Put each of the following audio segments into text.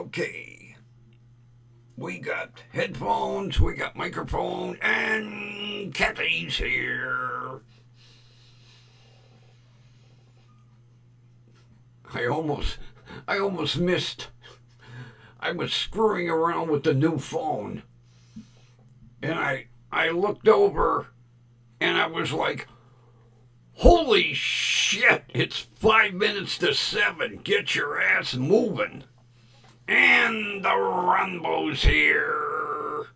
Okay. We got headphones, we got microphone, and Kathy's here. I almost missed. I was screwing around with the new phone, and I looked over, and I was like, "Holy shit! It's 5 minutes to 7. Get your ass moving!" And the Runbo's here.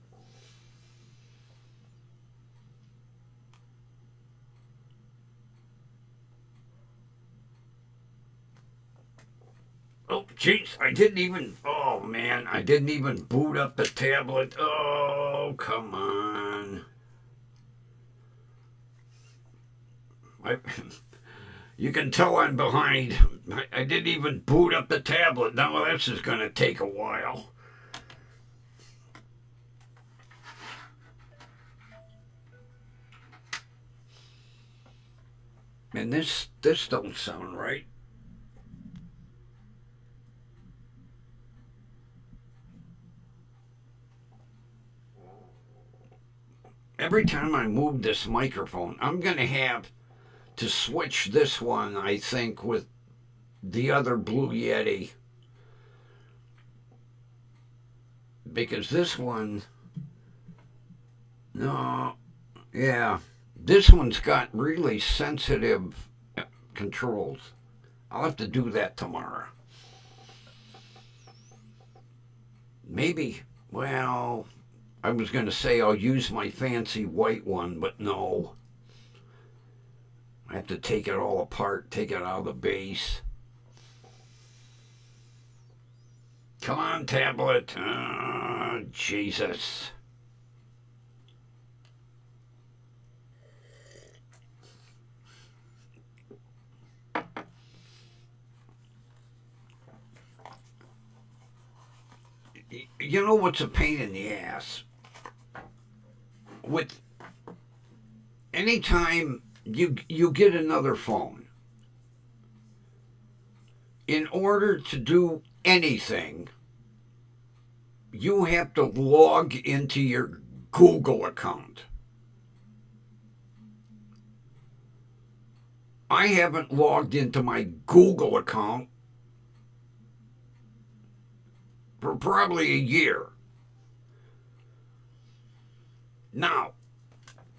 Oh, jeez, I didn't even. Oh, man, I didn't even boot up the tablet. Oh, come on. You can tell I'm behind. I didn't even boot up the tablet. Now this is going to take a while. And this don't sound right. Every time I move this microphone, I'm going to have to switch this one, I think, with the other Blue Yeti. Because this one, no, yeah, this one's got really sensitive controls. I'll have to do that tomorrow. Maybe, well, I was going to say I'll use my fancy white one, but no. I have to take it all apart, take it out of the base. Come on, tablet. Oh, Jesus. You know what's a pain in the ass? With anytime you get another phone, in order to do anything, you have to log into your Google account. I haven't logged into my Google account for probably a year. Now,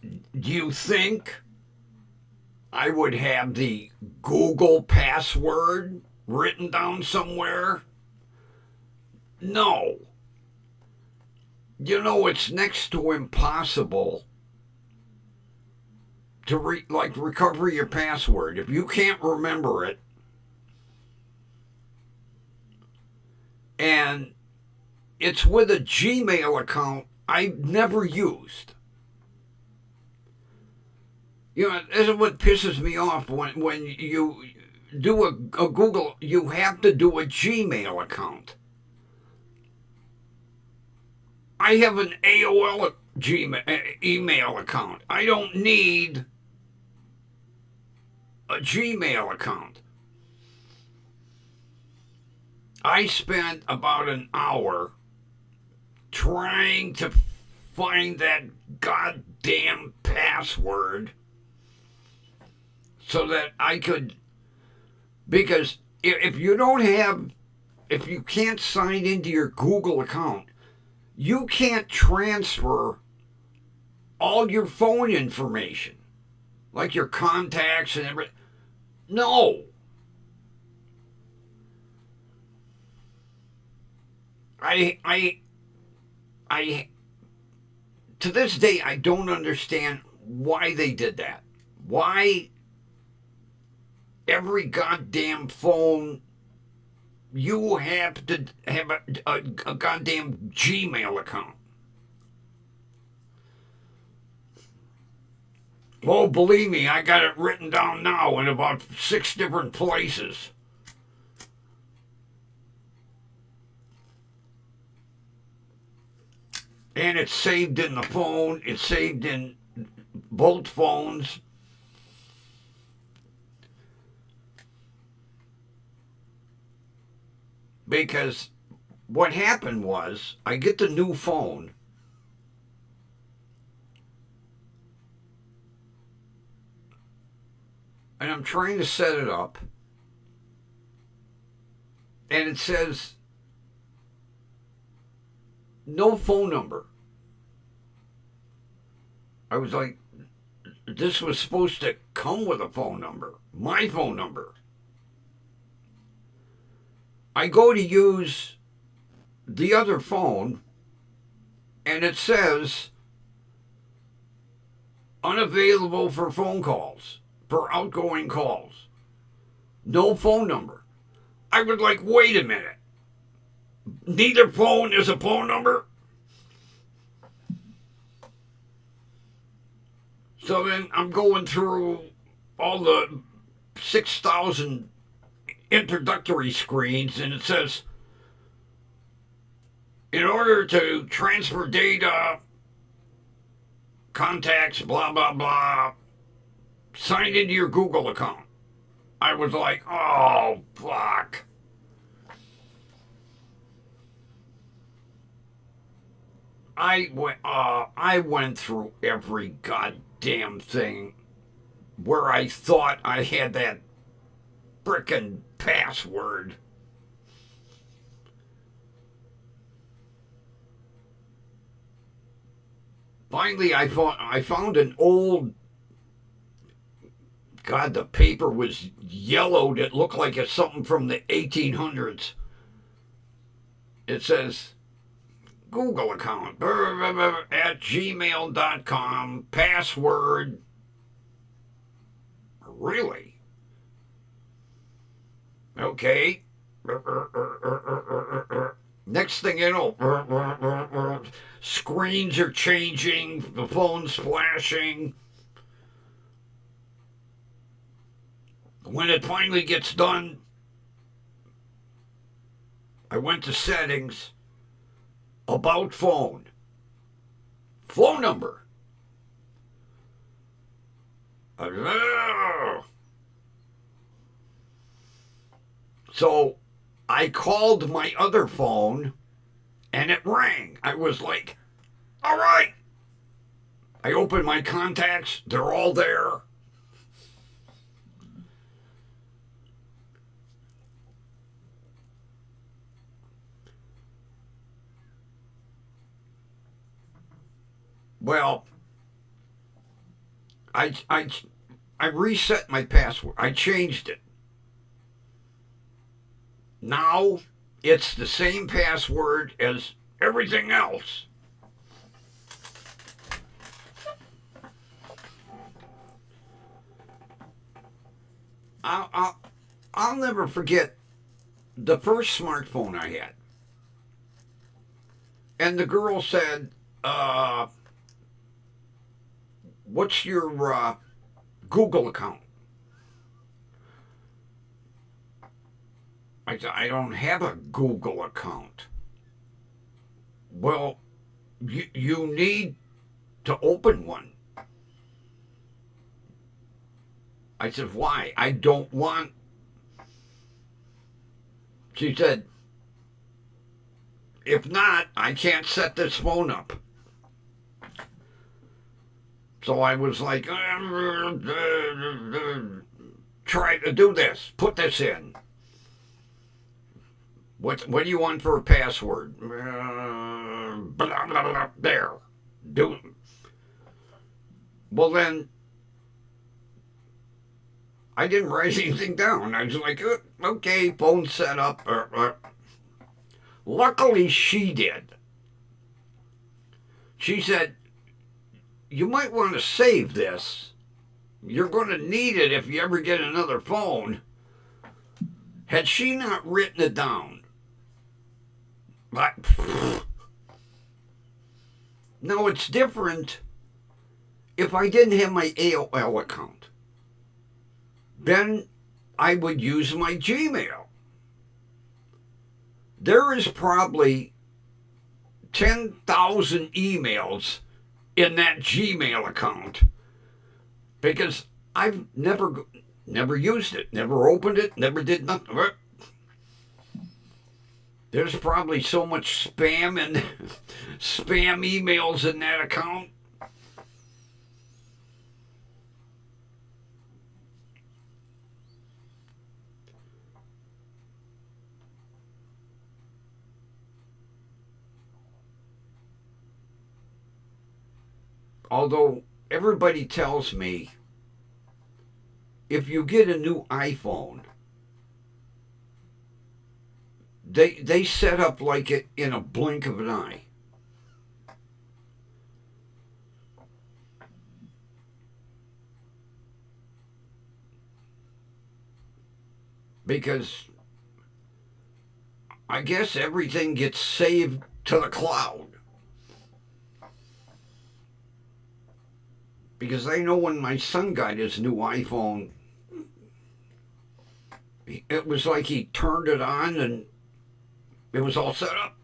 do you think I would have the Google password written down somewhere? No. You know, it's next to impossible to recover your password. If you can't remember it, and it's with a Gmail account I've never used. You know, this is what pisses me off when you do a Google, you have to do a Gmail account. I have an AOL email account. I don't need a Gmail account. I spent about an hour trying to find that goddamn password so that I could, because if you can't sign into your Google account, you can't transfer all your phone information, like your contacts and everything. No. I to this day I don't understand why they did that. Why every goddamn phone you have to have a goddamn Gmail account. Oh, believe me, I got it written down now in about 6 different places. And it's saved in the phone. It's saved in both phones. Because what happened was I get the new phone, and I'm trying to set it up, and it says no phone number. I was like, this was supposed to come with a phone number, my phone number. I go to use the other phone, and it says unavailable for phone calls, for outgoing calls. No phone number. I was like, wait a minute. Neither phone is a phone number? So then I'm going through all the 6,000 introductory screens, and it says, in order to transfer data, contacts, blah, blah, blah, sign into your Google account. I was like, oh, fuck. I went through every goddamn thing where I thought I had that frickin' password. Finally, I found an old. God, the paper was yellowed. It looked like it's something from the 1800s. It says, Google account at gmail.com, password. Really? Okay. Next thing you know, screens are changing, the phone's flashing. When it finally gets done, I went to settings, about phone, phone number. So I called my other phone and it rang. I was like, all right. I opened my contacts, they're all there. Well, I reset my password. I changed it. Now it's the same password as everything else. I'll never forget the first smartphone I had. And the girl said, what's your Google account? I said, I don't have a Google account. Well, you need to open one. I said, why? I don't want. She said, if not, I can't set this phone up. So I was like, try to do this. Put this in. What do you want for a password? Blah, blah, blah, there. Do. Well, then, I didn't write anything down. I was like, okay, phone set up. Luckily, she did. She said, you might want to save this. You're going to need it if you ever get another phone. Had she not written it down, now it's different if I didn't have my AOL account. Then I would use my Gmail. There is probably 10,000 emails in that Gmail account because I've never used it, never opened it, never did nothing. There's probably so much spam and spam emails in that account. Although everybody tells me if you get a new iPhone, they set up like it in a blink of an eye. Because I guess everything gets saved to the cloud. Because I know when my son got his new iPhone, it was like he turned it on and it was all set up.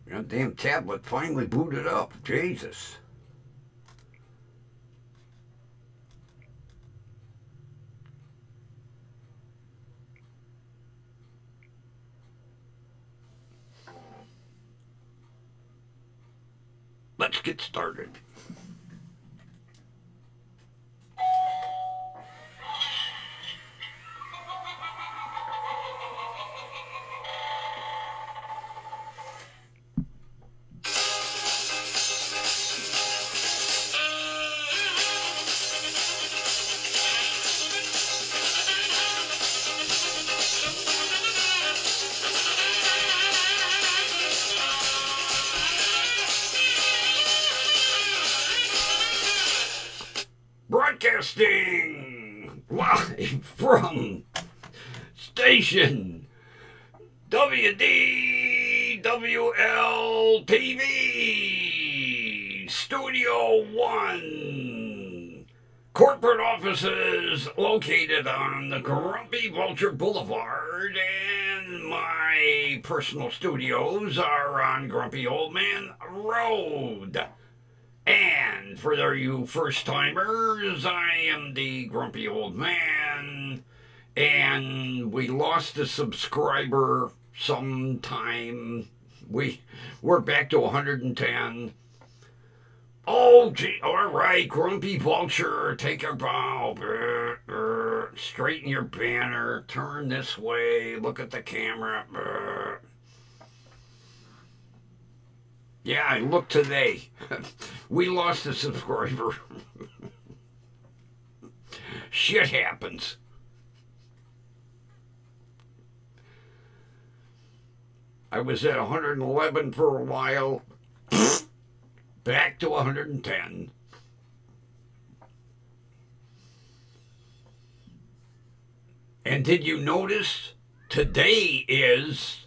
That damn tablet finally booted up. Jesus. Let's get started. Broadcasting live from station WDWL TV Studio 1. Corporate offices located on the Grumpy Vulture Boulevard, and my personal studios are on Grumpy Old Man Road. And for you first timers, I am the Grumpy Old Man, and we lost a subscriber sometime. We're back to 110. Oh, gee, all right, Grumpy Vulture, take a bow. Straighten your banner, turn this way, look at the camera. Yeah, I looked today. We lost a subscriber. Shit happens. I was at 111 for a while, back to 110. And did you notice today is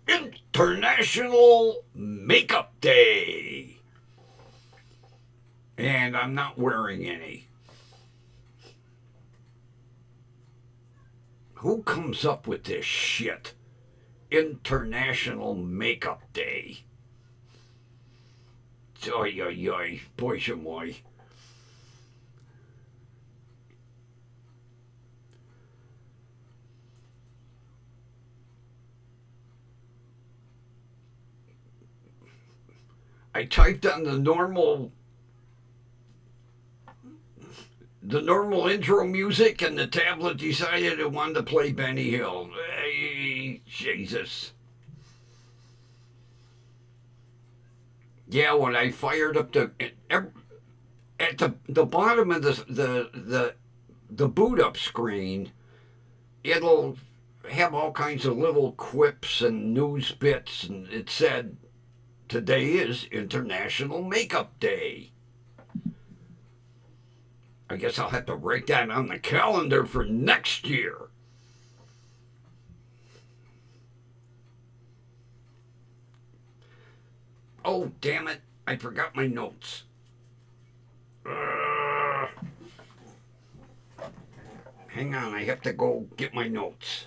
International Makeup Day? And I'm not wearing any. Who comes up with this shit? International Makeup Day. Oy, oy, oy, boy, chamoy. I typed on the normal intro music, and the tablet decided it wanted to play Benny Hill. Hey, Jesus. Yeah, when I fired up at the bottom of the boot up screen, it'll have all kinds of little quips and news bits, and it said, today is International Makeup Day. I guess I'll have to write that on the calendar for next year. Oh, damn it. I forgot my notes. Hang on, I have to go get my notes.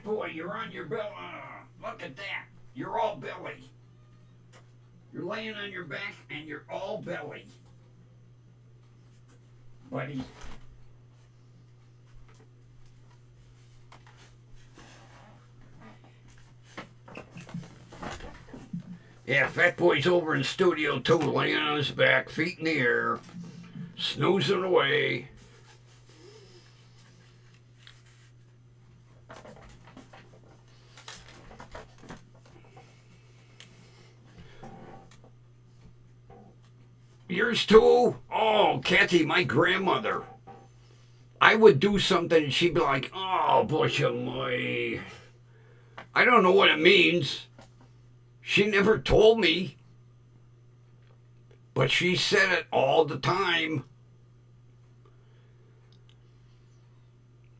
fat boy, you're on your belly. Look at that. You're all belly. You're laying on your back and you're all belly. Buddy. Yeah, Fat Boy's over in Studio 2, laying on his back, feet in the air, snoozing away. Yours too? Oh, Kathy, my grandmother. I would do something and she'd be like, oh, bush of my. I don't know what it means. She never told me. But she said it all the time.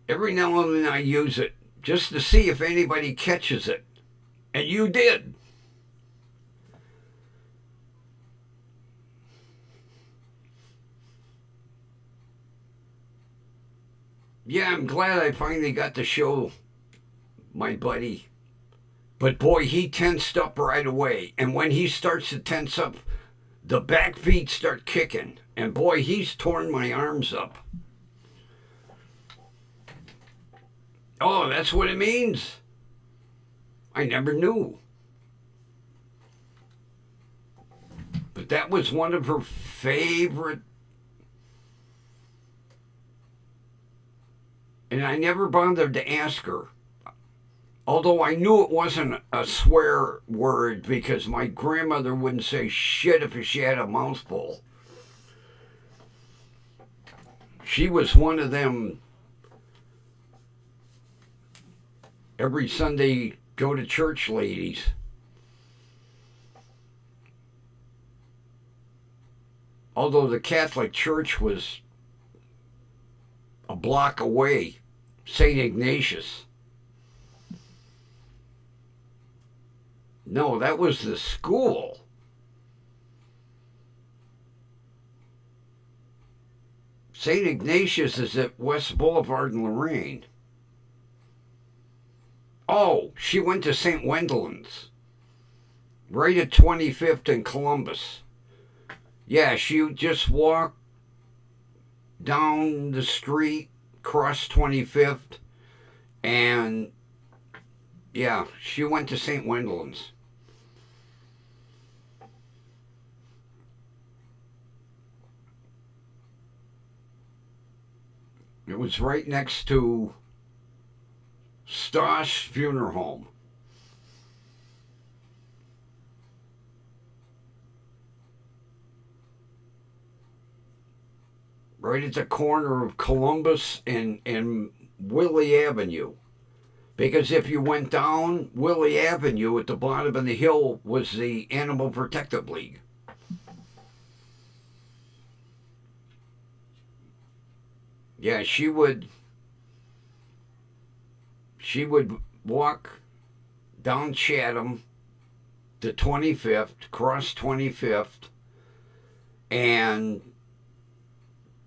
Every now and then I use it just to see if anybody catches it. And you did. Yeah, I'm glad I finally got to show my buddy. But boy, he tensed up right away. And when he starts to tense up, the back feet start kicking. And boy, he's torn my arms up. Oh, that's what it means? I never knew. But that was one of her favorite. And I never bothered to ask her. Although I knew it wasn't a swear word because my grandmother wouldn't say shit if she had a mouthful. She was one of them every Sunday go to church ladies. Although the Catholic Church was a block away, St. Ignatius. No, that was the school. St. Ignatius is at West Boulevard in Lorraine. Oh, she went to St. Wendellin's. Right at 25th and Columbus. Yeah, she just walked down the street, crossed 25th, and yeah, she went to St. Wendellin's. It was right next to Stosh Funeral Home. Right at the corner of Columbus and Willie Avenue. Because if you went down Willie Avenue at the bottom of the hill was the Animal Protective League. Yeah, she would walk down Chatham to 25th, cross 25th, and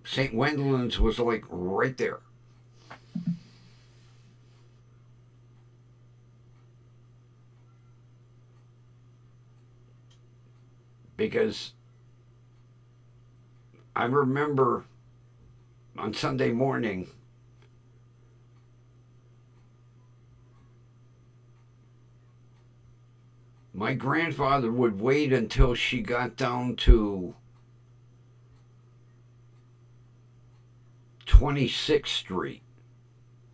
St. Wendellin's was like right there. Because I remember on Sunday morning, my grandfather would wait until she got down to 26th Street.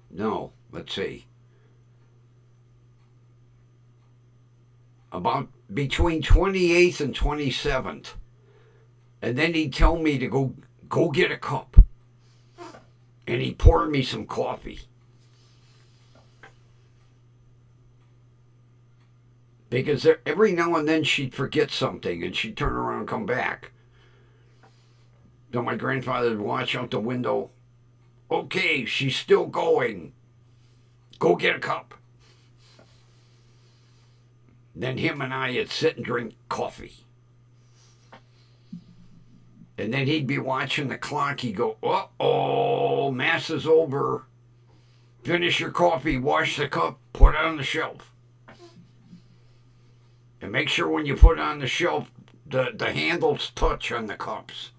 No, let's see. About between 28th and 27th. And then he'd tell me to go get a cup. And he poured me some coffee. Because every now and then she'd forget something and she'd turn around and come back. So my grandfather would watch out the window. Okay, she's still going. Go get a cup. Then him and I would sit and drink coffee. And then he'd be watching the clock. He'd go, uh-oh, Mass is over. Finish your coffee, wash the cup, put it on the shelf. And make sure when you put it on the shelf, the handles touch on the cups.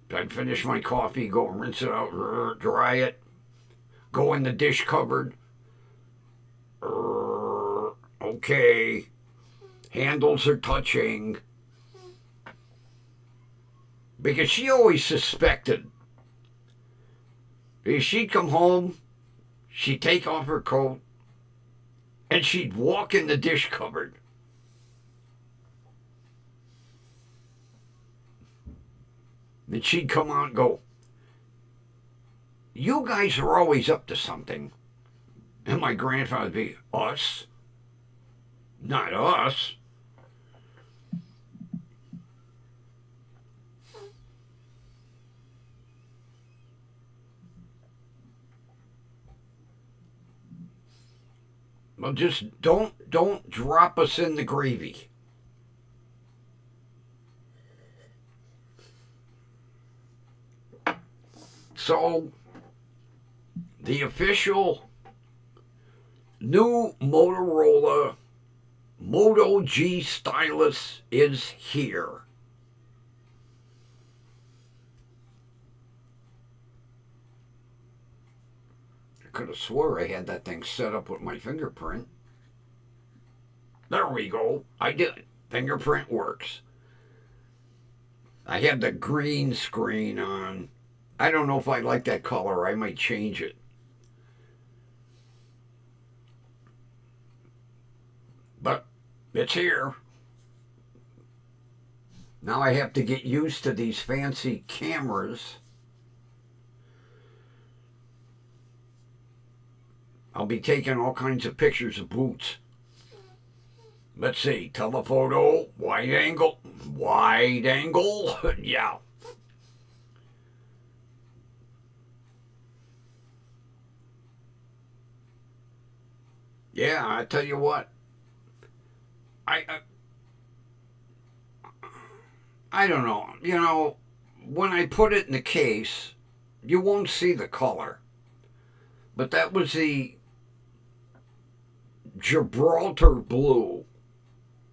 I'd finish my coffee, go rinse it out, dry it, go in the dish cupboard. Okay, handles are touching. Because she always suspected. Because she'd come home, she'd take off her coat, and she'd walk in the dish cupboard. Then she'd come out and go, "You guys are always up to something." And my grandfather would be, "Us? Not us." Well, just don't drop us in the gravy. So, the official new Motorola Moto G stylus is here. I could have swore I had that thing set up with my fingerprint. There we go. I did. Fingerprint works. I had the green screen on. I don't know if I like that color. I might change it. But it's here. Now I have to get used to these fancy cameras. I'll be taking all kinds of pictures of boots. Let's see, telephoto, wide angle, yeah. Yeah, I tell you what, I don't know. You know, when I put it in the case, you won't see the color. But that was the Gibraltar blue.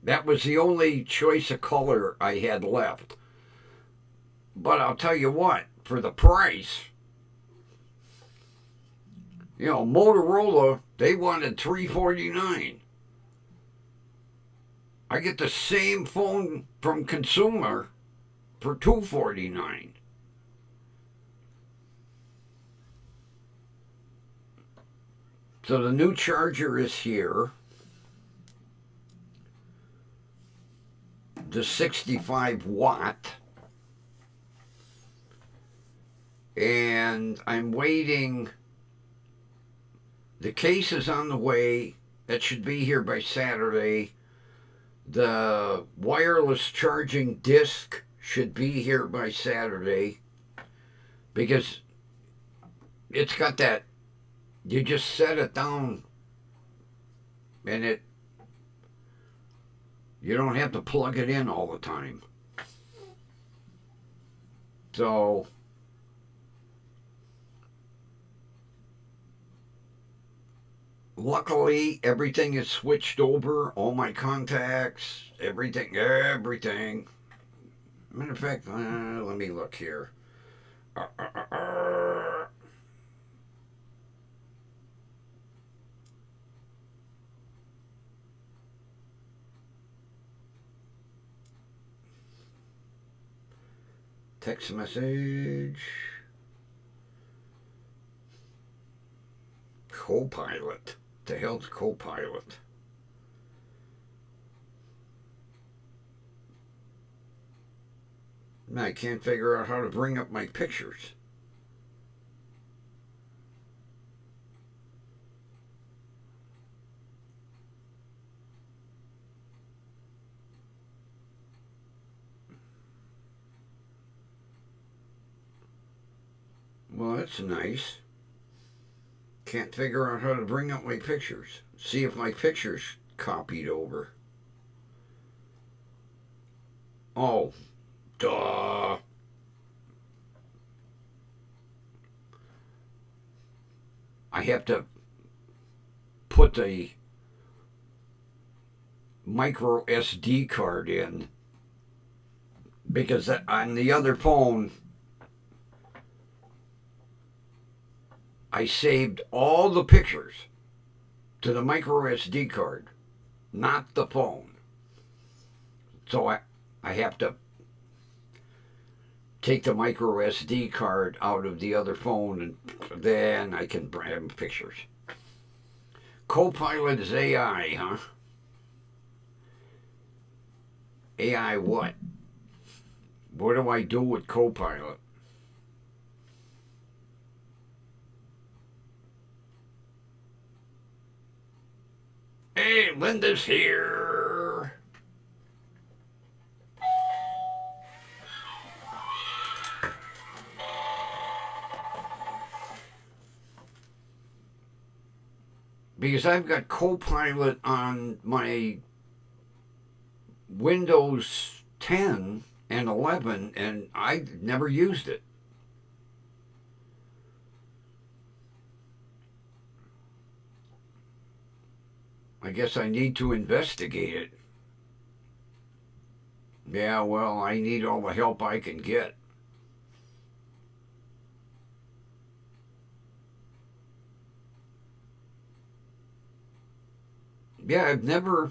That was the only choice of color I had left. But I'll tell you what, for the price, you know, Motorola, they wanted $349. I get the same phone from Consumer for $249. So the new charger is here. The 65 watt. And I'm waiting. The case is on the way. That should be here by Saturday. The wireless charging disc should be here by Saturday. Because it's got that, you just set it down and you don't have to plug it in all the time. So luckily everything is switched over, all my contacts, everything. Matter of fact, let me look here. Text message. Copilot. The hell's Copilot? I can't figure out how to bring up my pictures. Well, that's nice. Can't figure out how to bring up my pictures. See if my picture's copied over. Oh, duh. I have to put the micro SD card in, because on the other phone I saved all the pictures to the micro SD card, not the phone. So I have to take the micro SD card out of the other phone, and then I can have pictures. Copilot is AI, huh? AI what? What do I do with Copilot? Hey, Linda's here. Because I've got Copilot on my Windows 10 and 11, and I never used it. I guess I need to investigate it. Yeah, well, I need all the help I can get. Yeah, I've never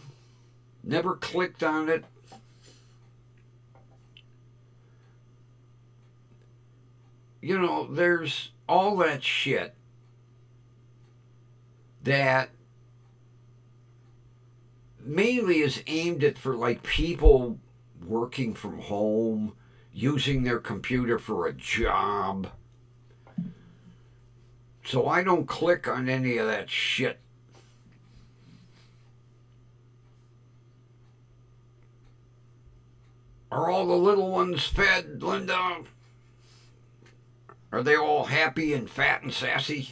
clicked on it. You know, there's all that shit that mainly is aimed at for like people working from home, using their computer for a job. So I don't click on any of that shit. Are all the little ones fed, Linda? Are they all happy and fat and sassy?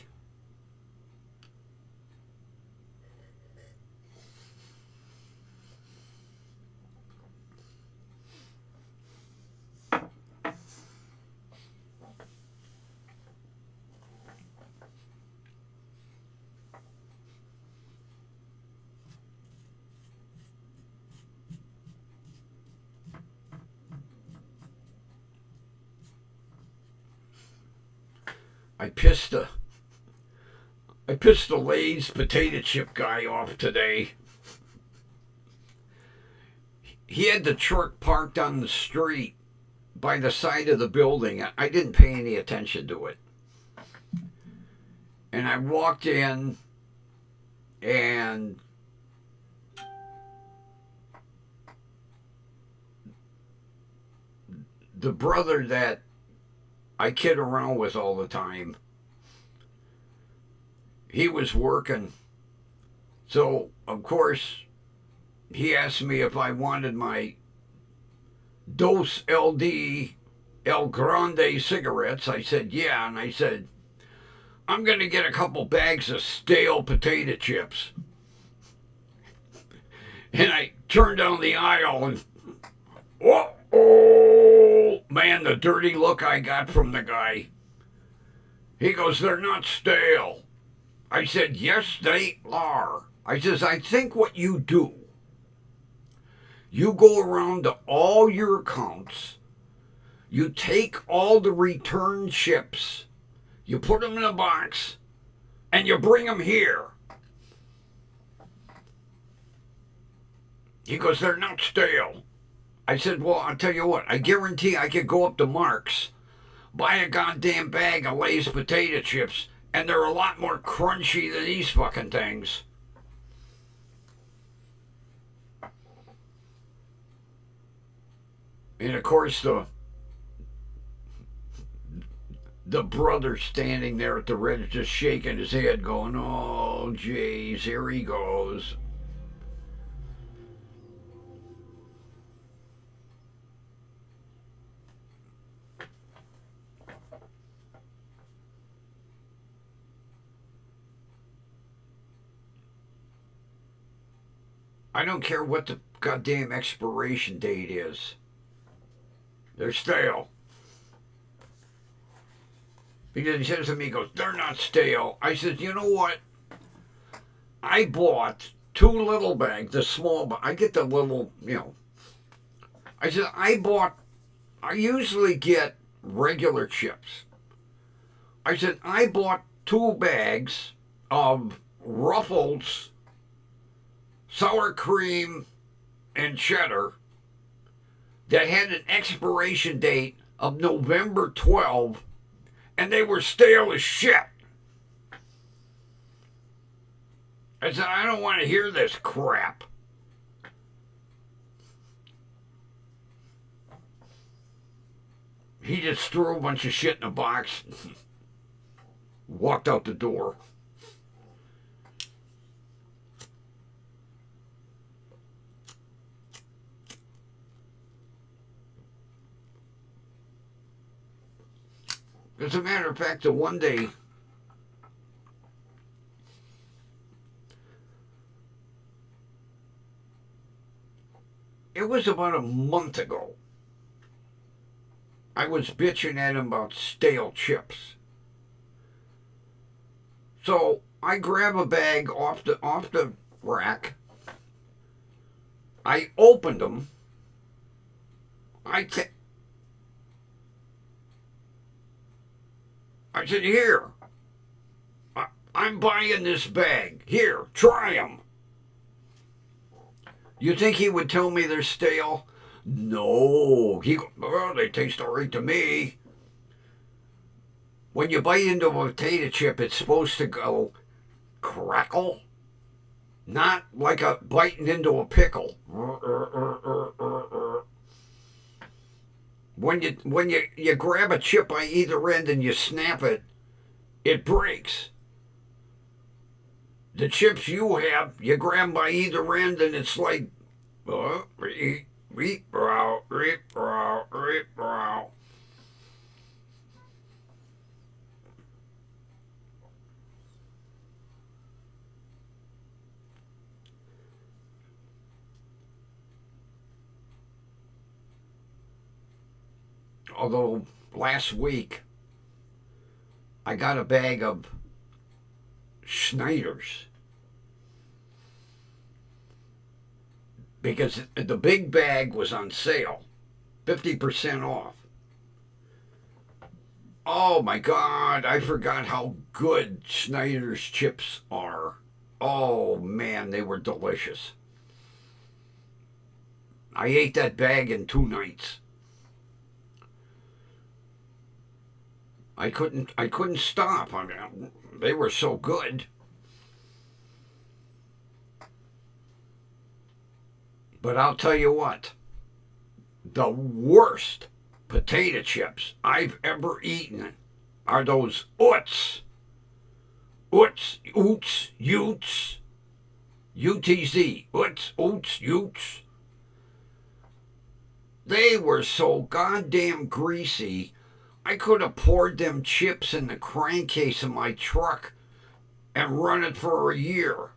I pissed the Lay's potato chip guy off today. He had the truck parked on the street by the side of the building. I didn't pay any attention to it. And I walked in, and the brother that I kid around with all the time, he was working. So, of course, he asked me if I wanted my Dos LD El Grande cigarettes. I said, yeah. And I said, I'm going to get a couple bags of stale potato chips. And I turned down the aisle and, oh, man, the dirty look I got from the guy. He goes, they're not stale. I said, yes, they are. I says, I think what you do, you go around to all your accounts, you take all the return chips, you put them in a box, and you bring them here. He goes, they're not stale. I said, well, I'll tell you what, I guarantee I could go up to Mark's, buy a goddamn bag of Lay's potato chips, and they're a lot more crunchy than these fucking things. And of course, the brother standing there at the register just shaking his head going, oh, jeez, here he goes. I don't care what the goddamn expiration date is. They're stale. Because he says to me, he goes, they're not stale. I said, you know what? I bought 2 little bags, the small, I get the little, I said, I usually get regular chips. I said, I bought 2 bags of Ruffles, sour cream, and cheddar that had an expiration date of November 12, and they were stale as shit. I said, I don't want to hear this crap. He just threw a bunch of shit in a box, walked out the door. As a matter of fact, the one day, it was about a month ago, I was bitching at him about stale chips. So I grab a bag off the rack. I opened them. I said, here, I'm buying this bag. Here, try them. You think he would tell me they're stale? No. Well, they taste all right to me. When you bite into a potato chip, it's supposed to go crackle, not like a biting into a pickle. When you grab a chip by either end and you snap it, it breaks. The chips you have, you grab by either end and it's like, although last week I got a bag of Schneider's because the big bag was on sale, 50% off. Oh my God, I forgot how good Schneider's chips are. Oh man, they were delicious. I ate that bag in 2 nights. I couldn't stop. I mean, they were so good. But I'll tell you what, the worst potato chips I've ever eaten are those Utz, Utes, UTZ, Utz, Utes. They were so goddamn greasy. I could have poured them chips in the crankcase of my truck and run it for a year.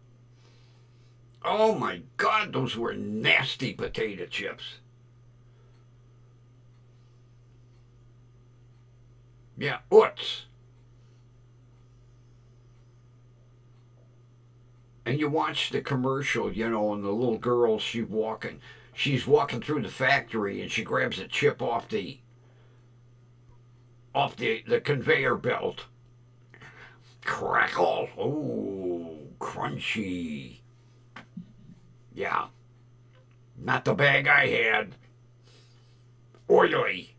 Oh my God, those were nasty potato chips. Yeah, Utz. And you watch the commercial, and the little girl, she's walking through the factory and she grabs a chip off the conveyor belt. Crackle. Oh, crunchy. Yeah. Not the bag I had. Oily.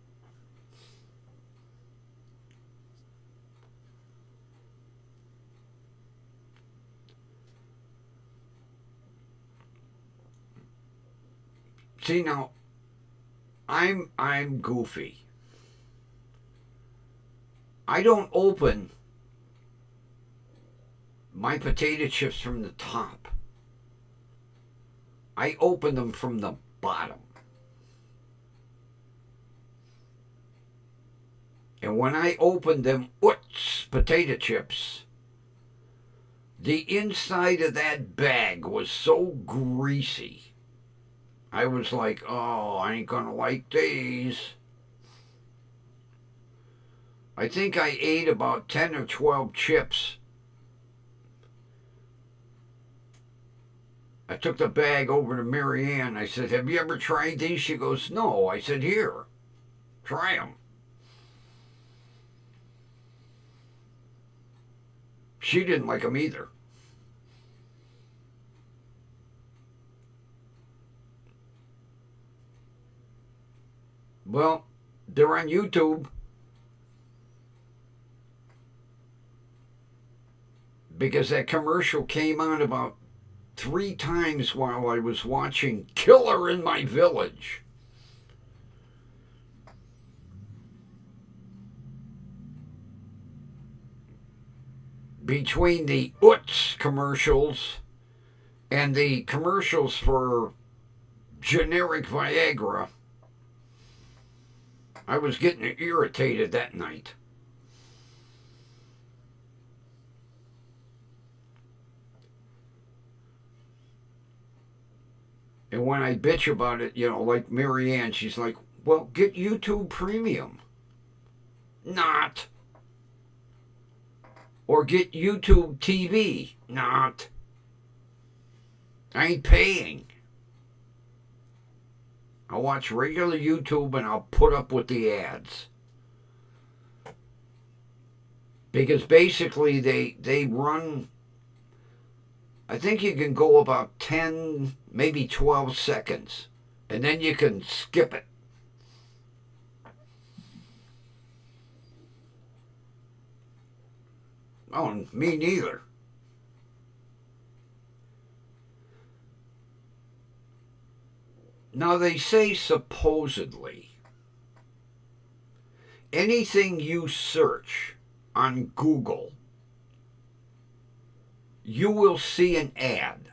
See now, I'm goofy. I don't open my potato chips from the top. I open them from the bottom. And when I opened them Utz potato chips, the inside of that bag was so greasy. I was like, oh, I ain't gonna like these. I think I ate about 10 or 12 chips. I took the bag over to Mary Ann. I said, have you ever tried these? She goes, no. I said, here, try them. She didn't like them either. Well, they're on YouTube. Because that commercial came on about 3 times while I was watching Killer in My Village. Between the Utz commercials and the commercials for generic Viagra, I was getting irritated that night. And when I bitch about it, like Mary Ann, she's like, well, get YouTube Premium. Not. Or get YouTube TV. Not. I ain't paying. I'll watch regular YouTube and I'll put up with the ads. Because basically they run, I think you can go about 10, maybe 12 seconds. And then you can skip it. Oh, me neither. Now they say supposedly anything you search on Google, you will see an ad.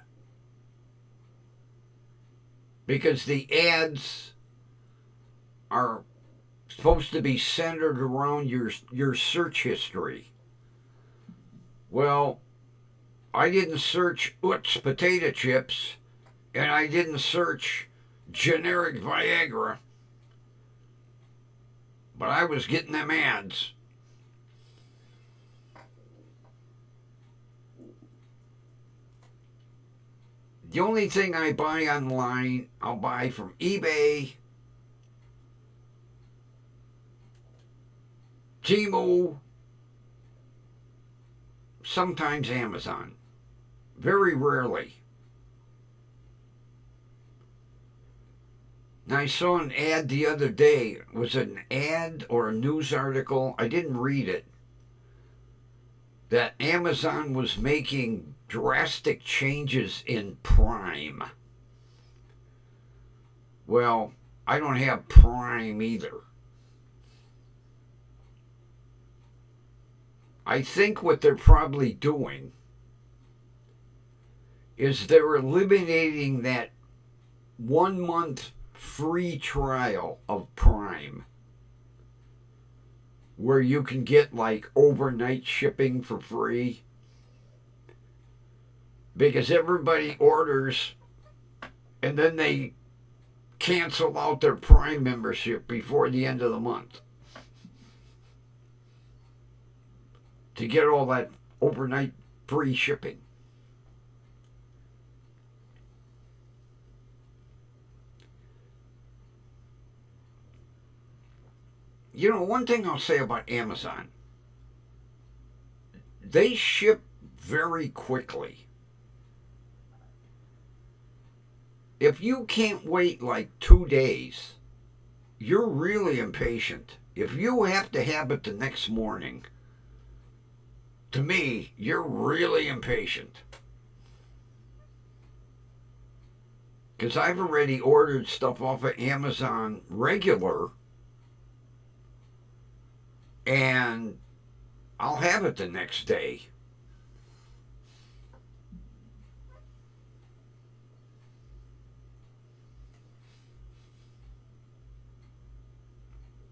Because the ads are supposed to be centered around your search history. Well, I didn't search Utz potato chips, and I didn't search generic Viagra, but I was getting them ads. The only thing I buy online, I'll buy from eBay, Temu, sometimes Amazon. Very rarely. Now, I saw an ad the other day. Was it an ad or a news article? I didn't read it. That Amazon was making drastic changes in Prime. Well, I don't have Prime either. I think what they're probably doing is they're eliminating that 1 month free trial of Prime where you can get like overnight shipping for free, because everybody orders and then they cancel out their Prime membership before the end of the month to get all that overnight free shipping. One thing I'll say about Amazon, they ship very quickly. If you can't wait like 2 days, you're really impatient. If you have to have it the next morning, to me, you're really impatient. Because I've already ordered stuff off of Amazon regular, and I'll have it the next day.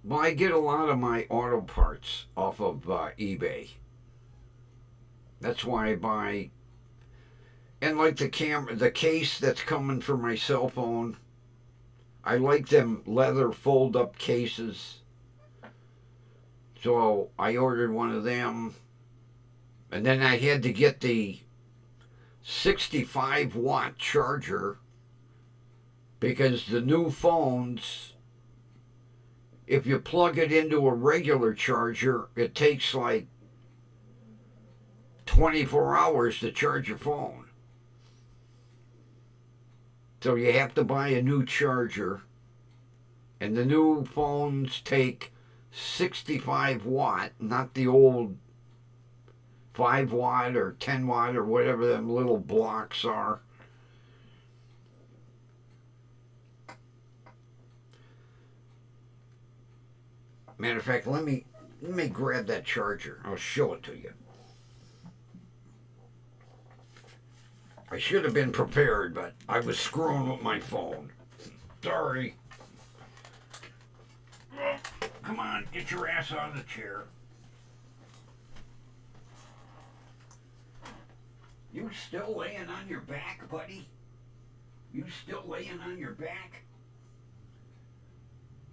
Well, I get a lot of my auto parts off of eBay. That's why I buy, and like the case that's coming for my cell phone, I like them leather fold-up cases. So I ordered one of them, and then I had to get the 65-watt charger because the new phones, if you plug it into a regular charger, it takes like 24 hours to charge your phone. So you have to buy a new charger, and the new phones take 65 watt, not the old 5 watt or 10 watt or whatever them little blocks are. Matter of fact, let me grab that charger. I'll show it to you. I should have been prepared, but I was screwing with my phone. Sorry. Come on, get your ass on the chair. You still laying on your back, buddy? You still laying on your back?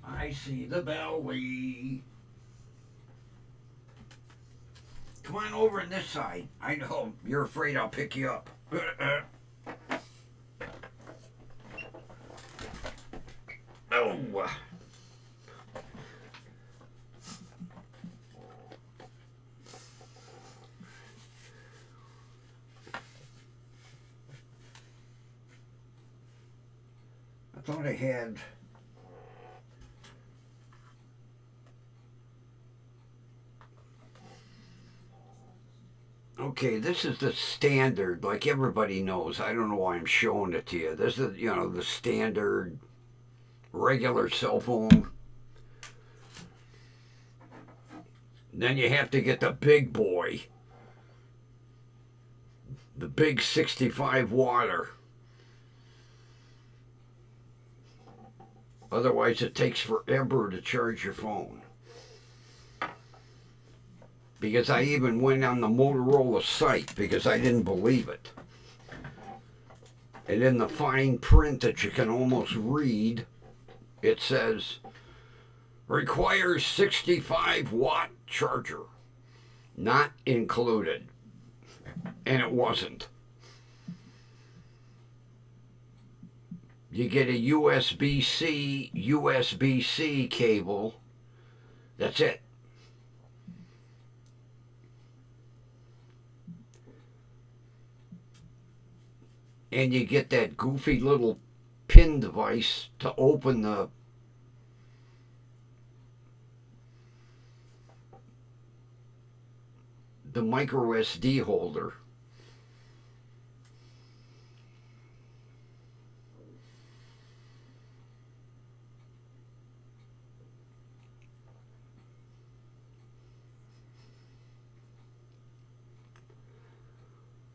I see the belly. Come on over on this side. I know, you're afraid I'll pick you up. Oh. I thought I had... Okay, this is the standard, like everybody knows. I don't know why I'm showing it to you. This is, the standard regular cell phone. Then you have to get the big boy. The big 65 watter. Otherwise it takes forever to charge your phone. Because I even went on the Motorola site because I didn't believe it. And in the fine print that you can almost read, it says, requires 65 watt charger. Not included. And it wasn't. You get a USB-C, USB-C cable. That's it. And you get that goofy little pin device to open the micro SD holder.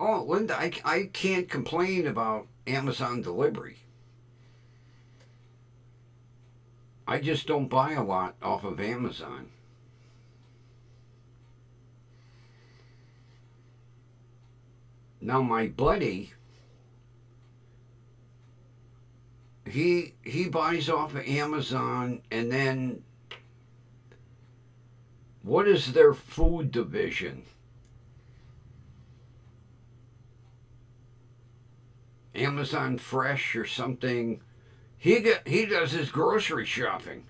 Oh, Linda, I can't complain about Amazon delivery. I just don't buy a lot off of Amazon. Now my buddy, he buys off of Amazon, and then what is their food division? Amazon Fresh or something. He does his grocery shopping.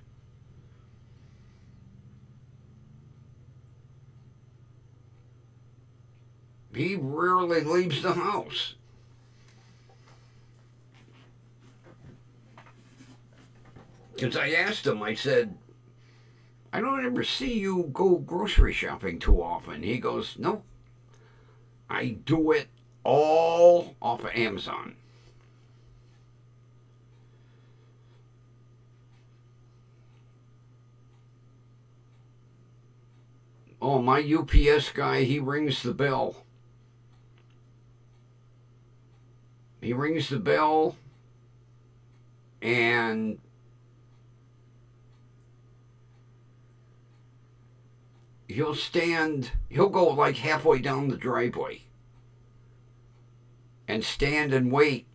He rarely leaves the house. Because I asked him, I said, I don't ever see you go grocery shopping too often. He goes, nope. I do it all off of Amazon. Oh, my UPS guy, he rings the bell. He rings the bell, and he'll go like halfway down the driveway and stand and wait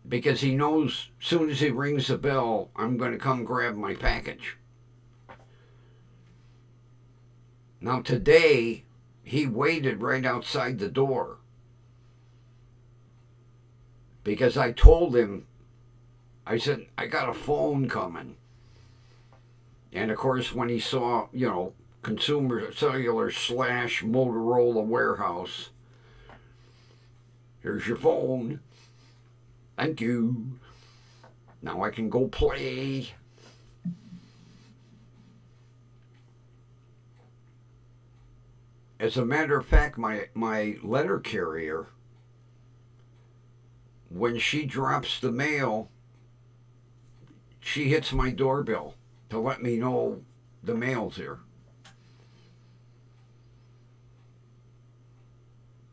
because he knows as soon as he rings the bell, I'm going to come grab my package. Now today, he waited right outside the door because I told him, I said, I got a phone coming. And of course, when he saw, Consumer Cellular / Motorola warehouse, here's your phone. Thank you. Now I can go play. As a matter of fact, my letter carrier, when she drops the mail, she hits my doorbell to let me know the mail's here.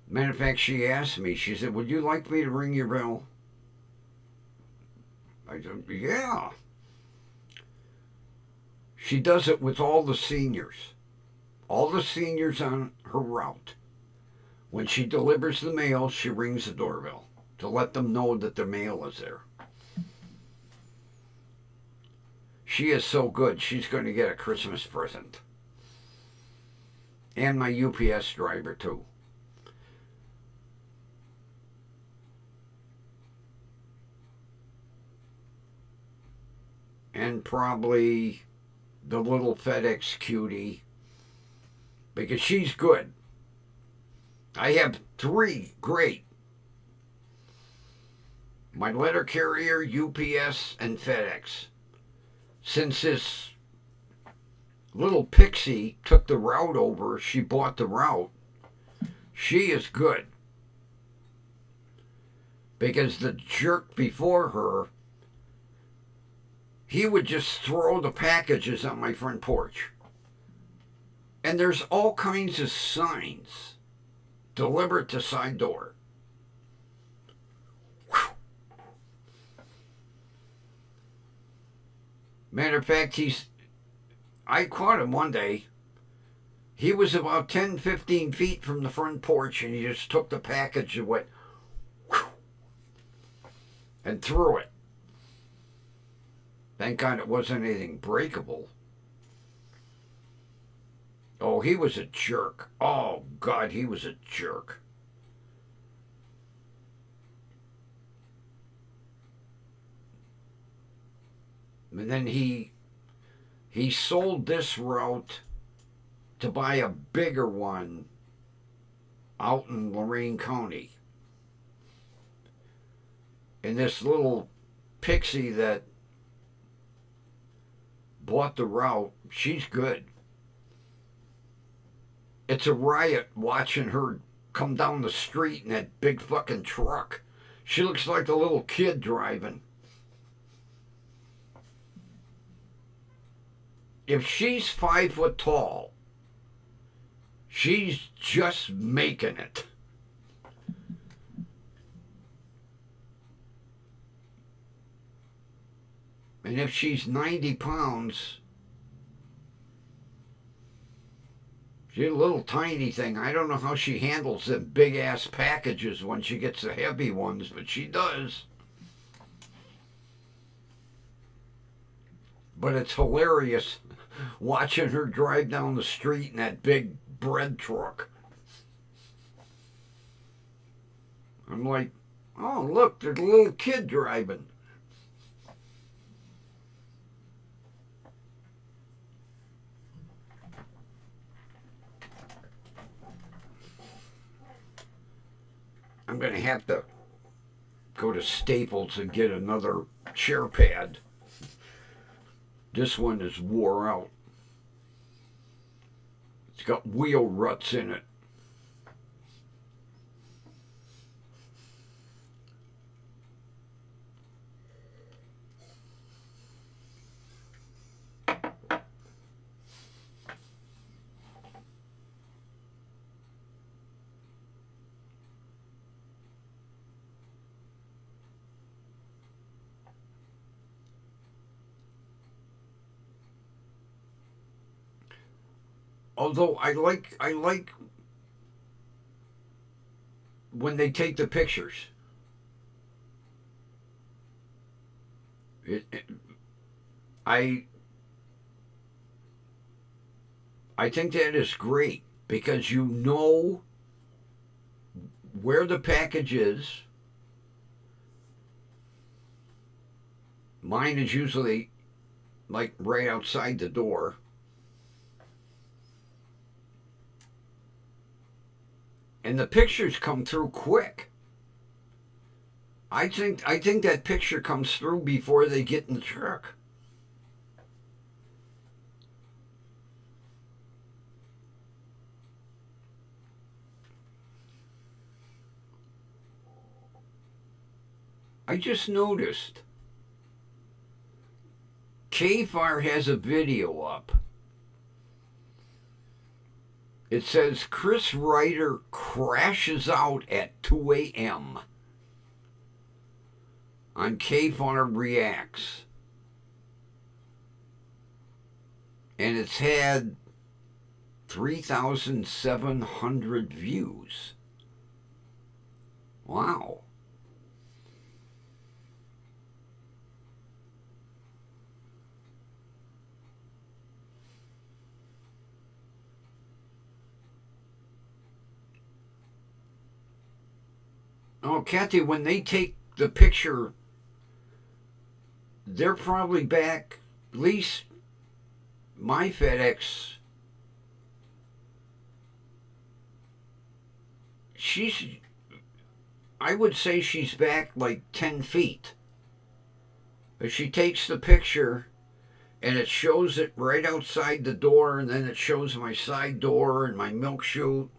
Matter of fact, she asked me, she said, would you like me to ring your bell? I said, yeah. She does it with all the seniors. All the seniors on her route. When she delivers the mail, she rings the doorbell to let them know that the mail is there. She is so good, she's going to get a Christmas present. And my UPS driver, too. And probably the little FedEx cutie, because she's good. I have 3 great. My letter carrier, UPS, and FedEx. Since this little pixie took the route over, she bought the route, she is good. Because the jerk before her, he would just throw the packages on my front porch. And there's all kinds of signs. Delivered to side door. Whew. Matter of fact, I caught him one day. He was about 10, 15 feet from the front porch, and he just took the package and went, whew, and threw it. Thank God it wasn't anything breakable. Oh, he was a jerk. Oh, God, he was a jerk. And then he sold this route to buy a bigger one out in Lorain County. And this little pixie that bought the route, she's good. It's a riot watching her come down the street in that big fucking truck. She looks like a little kid driving. If she's 5 foot tall, she's just making it. And if she's 90 pounds, she's a little tiny thing. I don't know how she handles them big ass packages when she gets the heavy ones, but she does. But it's hilarious watching her drive down the street in that big bread truck. I'm like, oh, look, there's a little kid driving. I'm going to have to go to Staples and get another chair pad. This one is wore out. It's got wheel ruts in it. Although I like when they take the pictures. I I think that is great because you know where the package is. Mine is usually like right outside the door. And the pictures come through quick. I think that picture comes through before they get in the truck. I just noticed KFAR has a video up. It says Chris Ryder crashes out at 2 a.m. on KFAR Reacts. And it's had 3,700 views. Wow. Oh, Kathy, when they take the picture, they're probably back, at least my FedEx. I would say she's back like 10 feet. But she takes the picture and it shows it right outside the door, and then it shows my side door and my milk chute.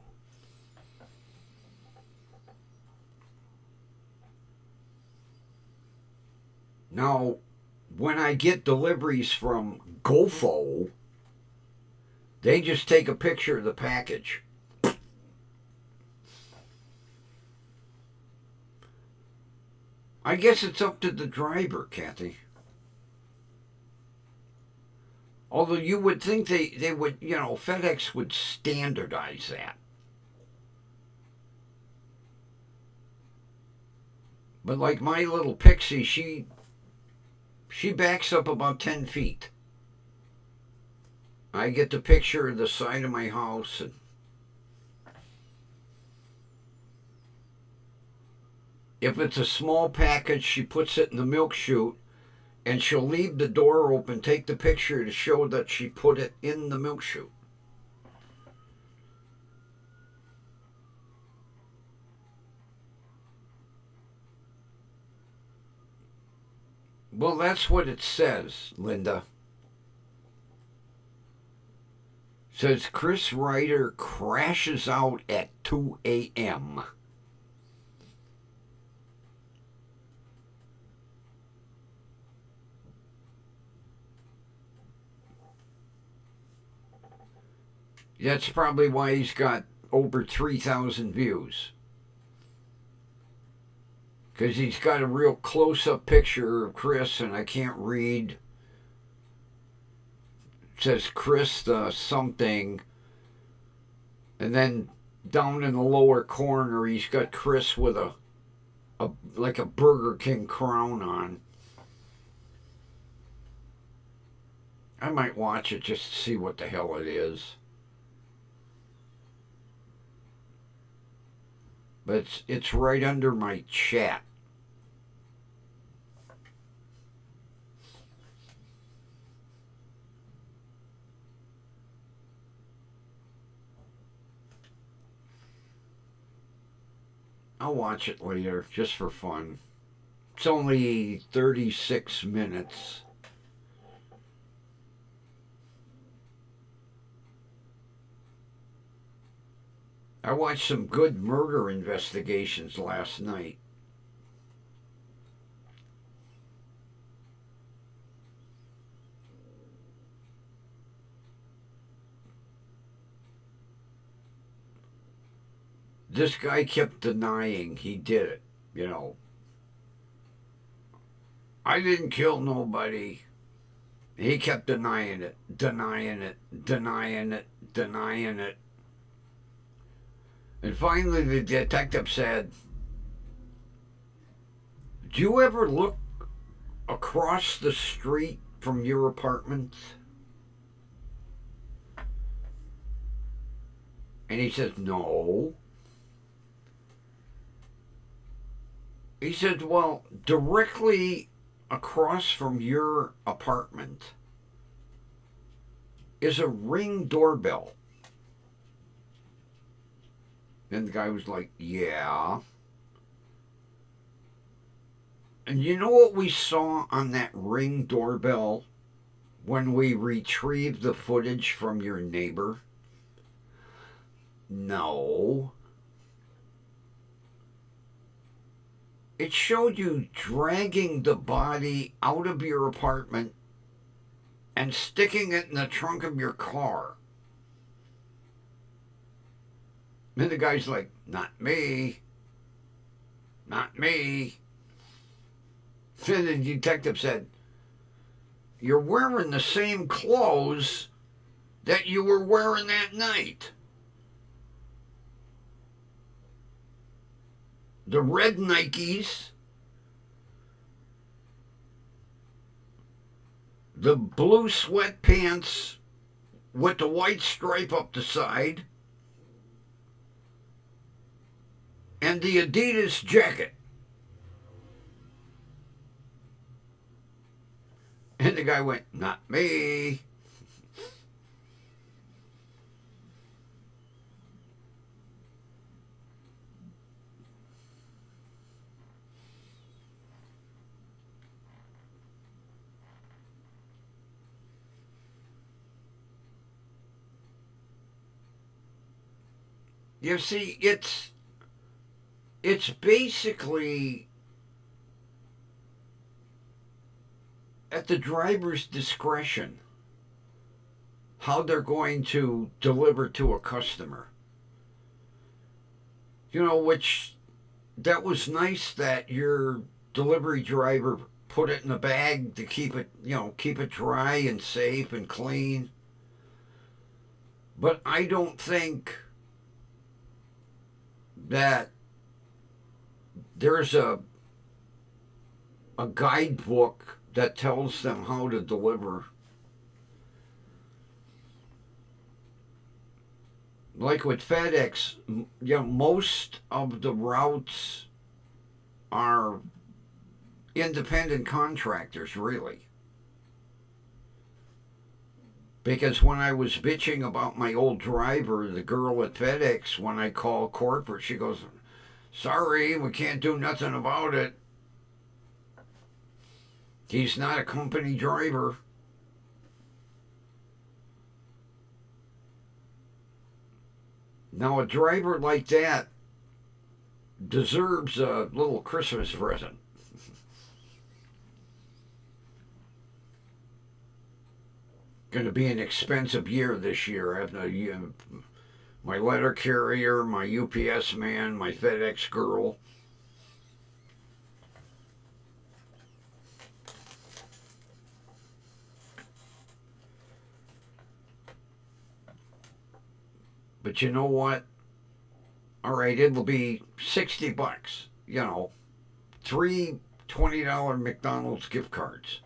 Now, when I get deliveries from GoFo, they just take a picture of the package. I guess it's up to the driver, Kathy. Although you would think they would, FedEx would standardize that. But like my little Pixie, she backs up about 10 feet. I get the picture of the side of my house. And if it's a small package, she puts it in the milk chute, and she'll leave the door open, take the picture to show that she put it in the milk chute. Well, that's what it says, Linda. It says Chris Ryder crashes out at 2 a.m. That's probably why he's got over 3,000 views. Because he's got a real close-up picture of Chris, and I can't read. It says Chris the something. And then down in the lower corner, he's got Chris with a like a Burger King crown on. I might watch it just to see what the hell it is. But it's right under my chat. I'll watch it later, just for fun. It's only 36 minutes. I watched some good murder investigations last night. This guy kept denying he did it, I didn't kill nobody. He kept denying it, denying it, denying it, denying it. And finally, the detective said, "Do you ever look across the street from your apartment?" And he says, no. He said, well, directly across from your apartment is a Ring doorbell. And the guy was like, yeah. And you know what we saw on that Ring doorbell when we retrieved the footage from your neighbor? No. It showed you dragging the body out of your apartment and sticking it in the trunk of your car. And the guy's like, not me. Not me. And the detective said, you're wearing the same clothes that you were wearing that night. The red Nikes, the blue sweatpants with the white stripe up the side, and the Adidas jacket. And the guy went, not me. You see, it's basically at the driver's discretion how they're going to deliver to a customer. You know, which that was nice that your delivery driver put it in a bag to keep it, keep it dry and safe and clean. But I don't think that there's a guidebook that tells them how to deliver. Like with FedEx, most of the routes are independent contractors, really. Because when I was bitching about my old driver, the girl at FedEx, when I called corporate, she goes, sorry, we can't do nothing about it. He's not a company driver. Now, a driver like that deserves a little Christmas present. Going to be an expensive year this year. I have my letter carrier, my UPS man, my FedEx girl. But you know what? All right, it'll be $60. Three $20 McDonald's gift cards.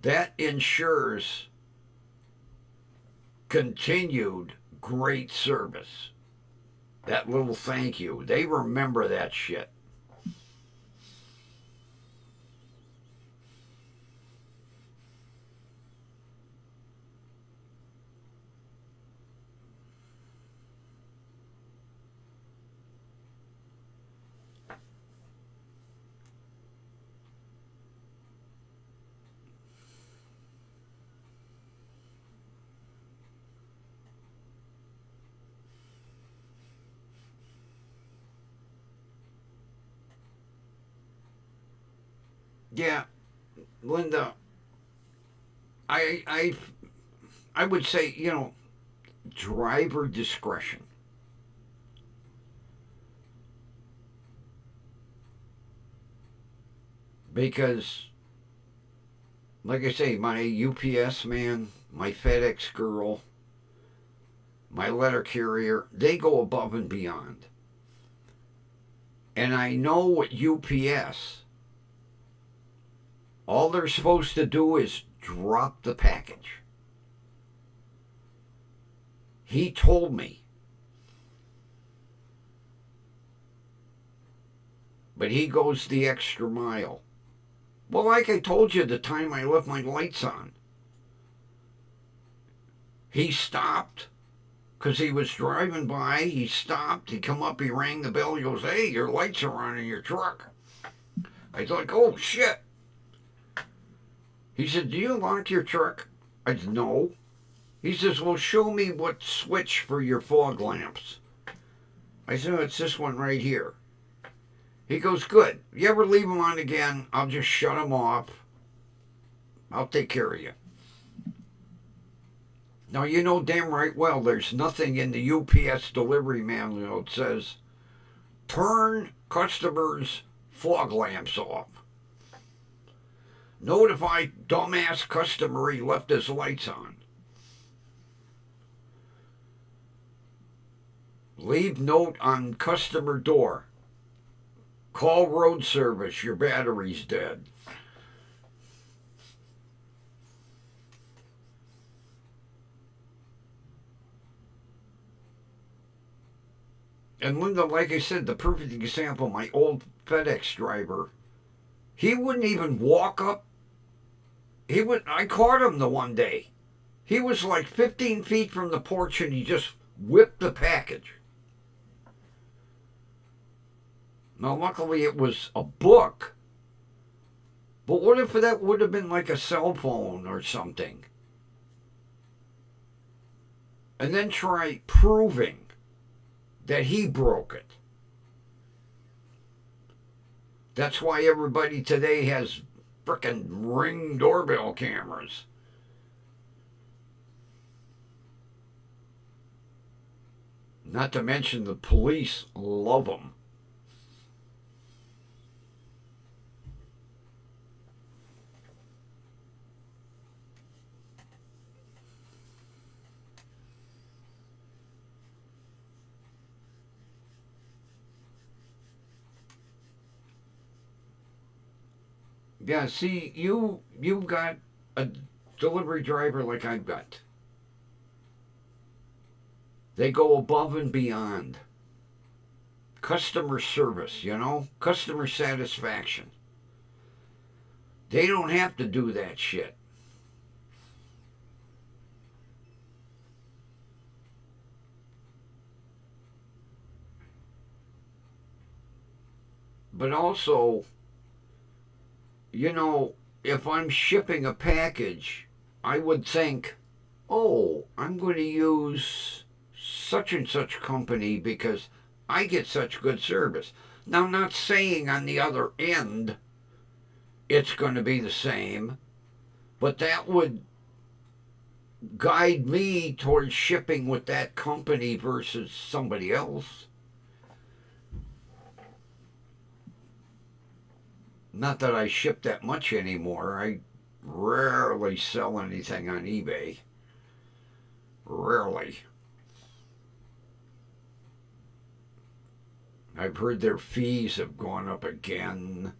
That ensures continued great service. That little thank you. They remember that shit. Yeah, Linda, I would say, driver discretion. Because, like I say, my UPS man, my FedEx girl, my letter carrier, they go above and beyond. And I know what UPS, all they're supposed to do is drop the package. He told me. But he goes the extra mile. Well, like I told you the time I left my lights on. He stopped because he was driving by. He stopped. He come up. He rang the bell. He goes, "Hey, your lights are on in your truck." I was like, "Oh, shit." He said, "Do you lock your truck?" I said, "No." He says, "Well, show me what switch for your fog lamps." I said, "It's this one right here." He goes, "Good. You ever leave them on again, I'll just shut them off. I'll take care of you." Now, you know damn right well there's nothing in the UPS delivery manual that says, turn customers' fog lamps off. Notify dumbass customer he left his lights on. Leave note on customer door. Call road service, your battery's dead. And Linda, like I said, the perfect example, my old FedEx driver, he wouldn't even walk up. I caught him the one day. He was like 15 feet from the porch and he just whipped the package. Now, luckily it was a book. But what if that would have been like a cell phone or something? And then try proving that he broke it. That's why everybody today has frickin' Ring doorbell cameras. Not to mention the police love them. Yeah, see, you've got a delivery driver like I've got. They go above and beyond. Customer service, customer satisfaction. They don't have to do that shit. But also, if I'm shipping a package, I would think, oh, I'm going to use such and such company because I get such good service. Now, I'm not saying on the other end it's going to be the same, but that would guide me towards shipping with that company versus somebody else. Not that I ship that much anymore. I rarely sell anything on eBay. Rarely. I've heard their fees have gone up again.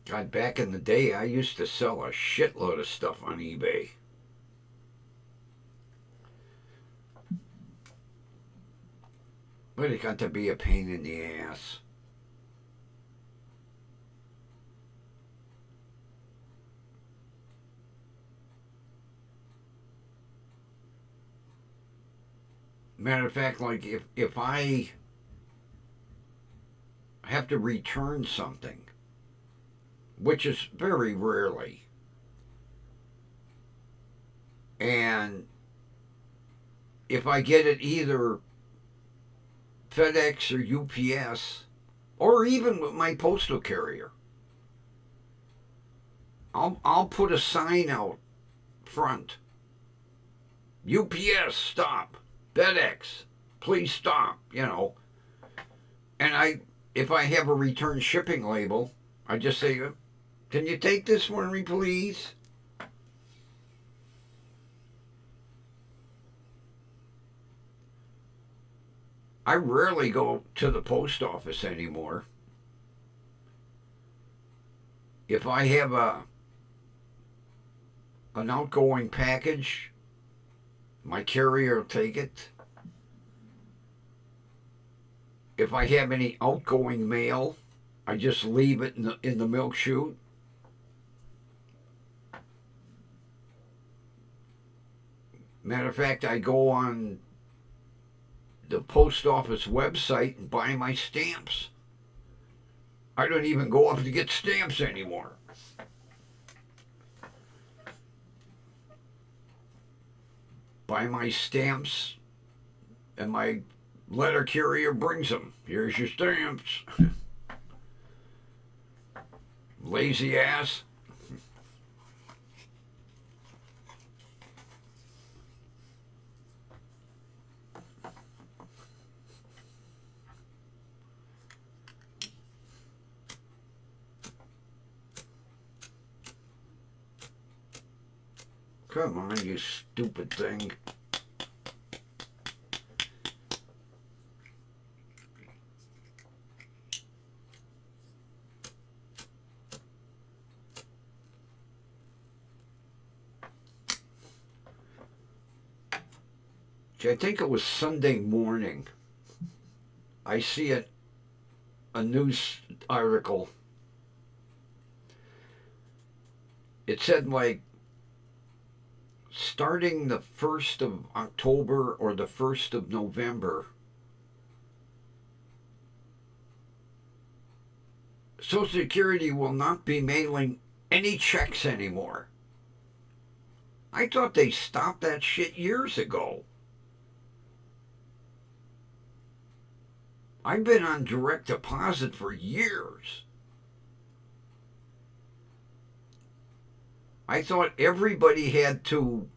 God, back in the day, I used to sell a shitload of stuff on eBay. But it got to be a pain in the ass. Matter of fact, like if I have to return something, which is very rarely, and if I get it either FedEx or UPS, or even with my postal carrier, I'll put a sign out front. UPS, stop. FedEx, please stop, And if I have a return shipping label, I just say, can you take this for me, please? I rarely go to the post office anymore. If I have an outgoing package, my carrier will take it. If I have any outgoing mail, I just leave it in the milk chute. Matter of fact, I go on the post office website and buy my stamps. I don't even go up to get stamps anymore. Buy my stamps, and my letter carrier brings them. Here's your stamps. Lazy ass. Come on, you stupid thing. I think it was Sunday morning. I see a news article. It said like starting the 1st of October or the 1st of November, Social Security will not be mailing any checks anymore. I thought they stopped that shit years ago. I've been on direct deposit for years. I thought everybody had to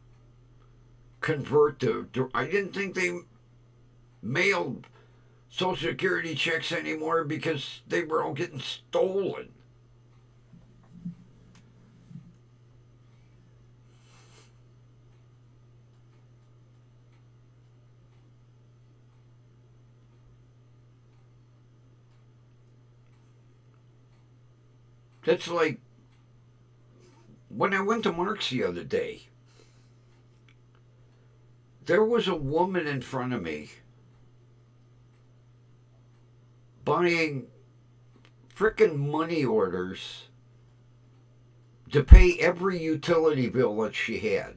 convert to. I didn't think they mailed Social Security checks anymore because they were all getting stolen. That's like when I went to Mark's the other day, there was a woman in front of me buying frickin' money orders to pay every utility bill that she had.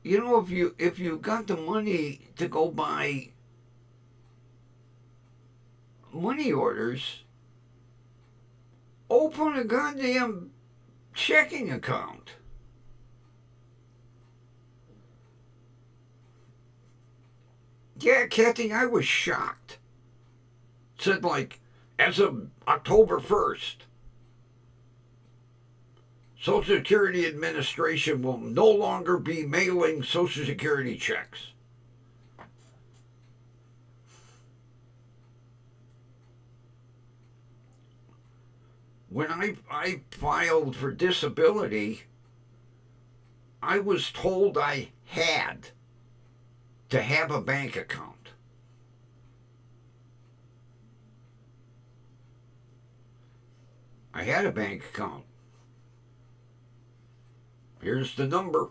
You know, if you got the money to go buy money orders, open a goddamn checking account. Yeah, Kathy, I was shocked. It said like, as of October 1st, Social Security Administration will no longer be mailing Social Security checks. When I filed for disability, I was told I had to have a bank account. I had a bank account. Here's the number.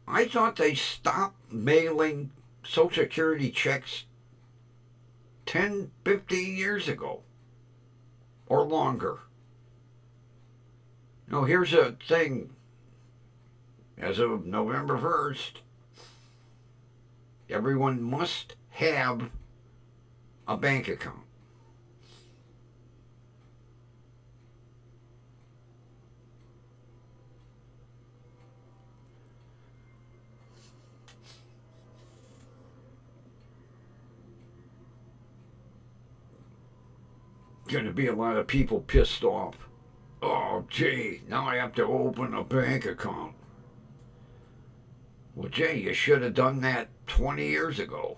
I thought they stopped mailing Social Security checks 10, 15 years ago or longer. No, here's a thing. As of November 1st, everyone must have a bank account. Going to be a lot of people pissed off. Oh, gee, now I have to open a bank account. Well, gee, you should have done that 20 years ago.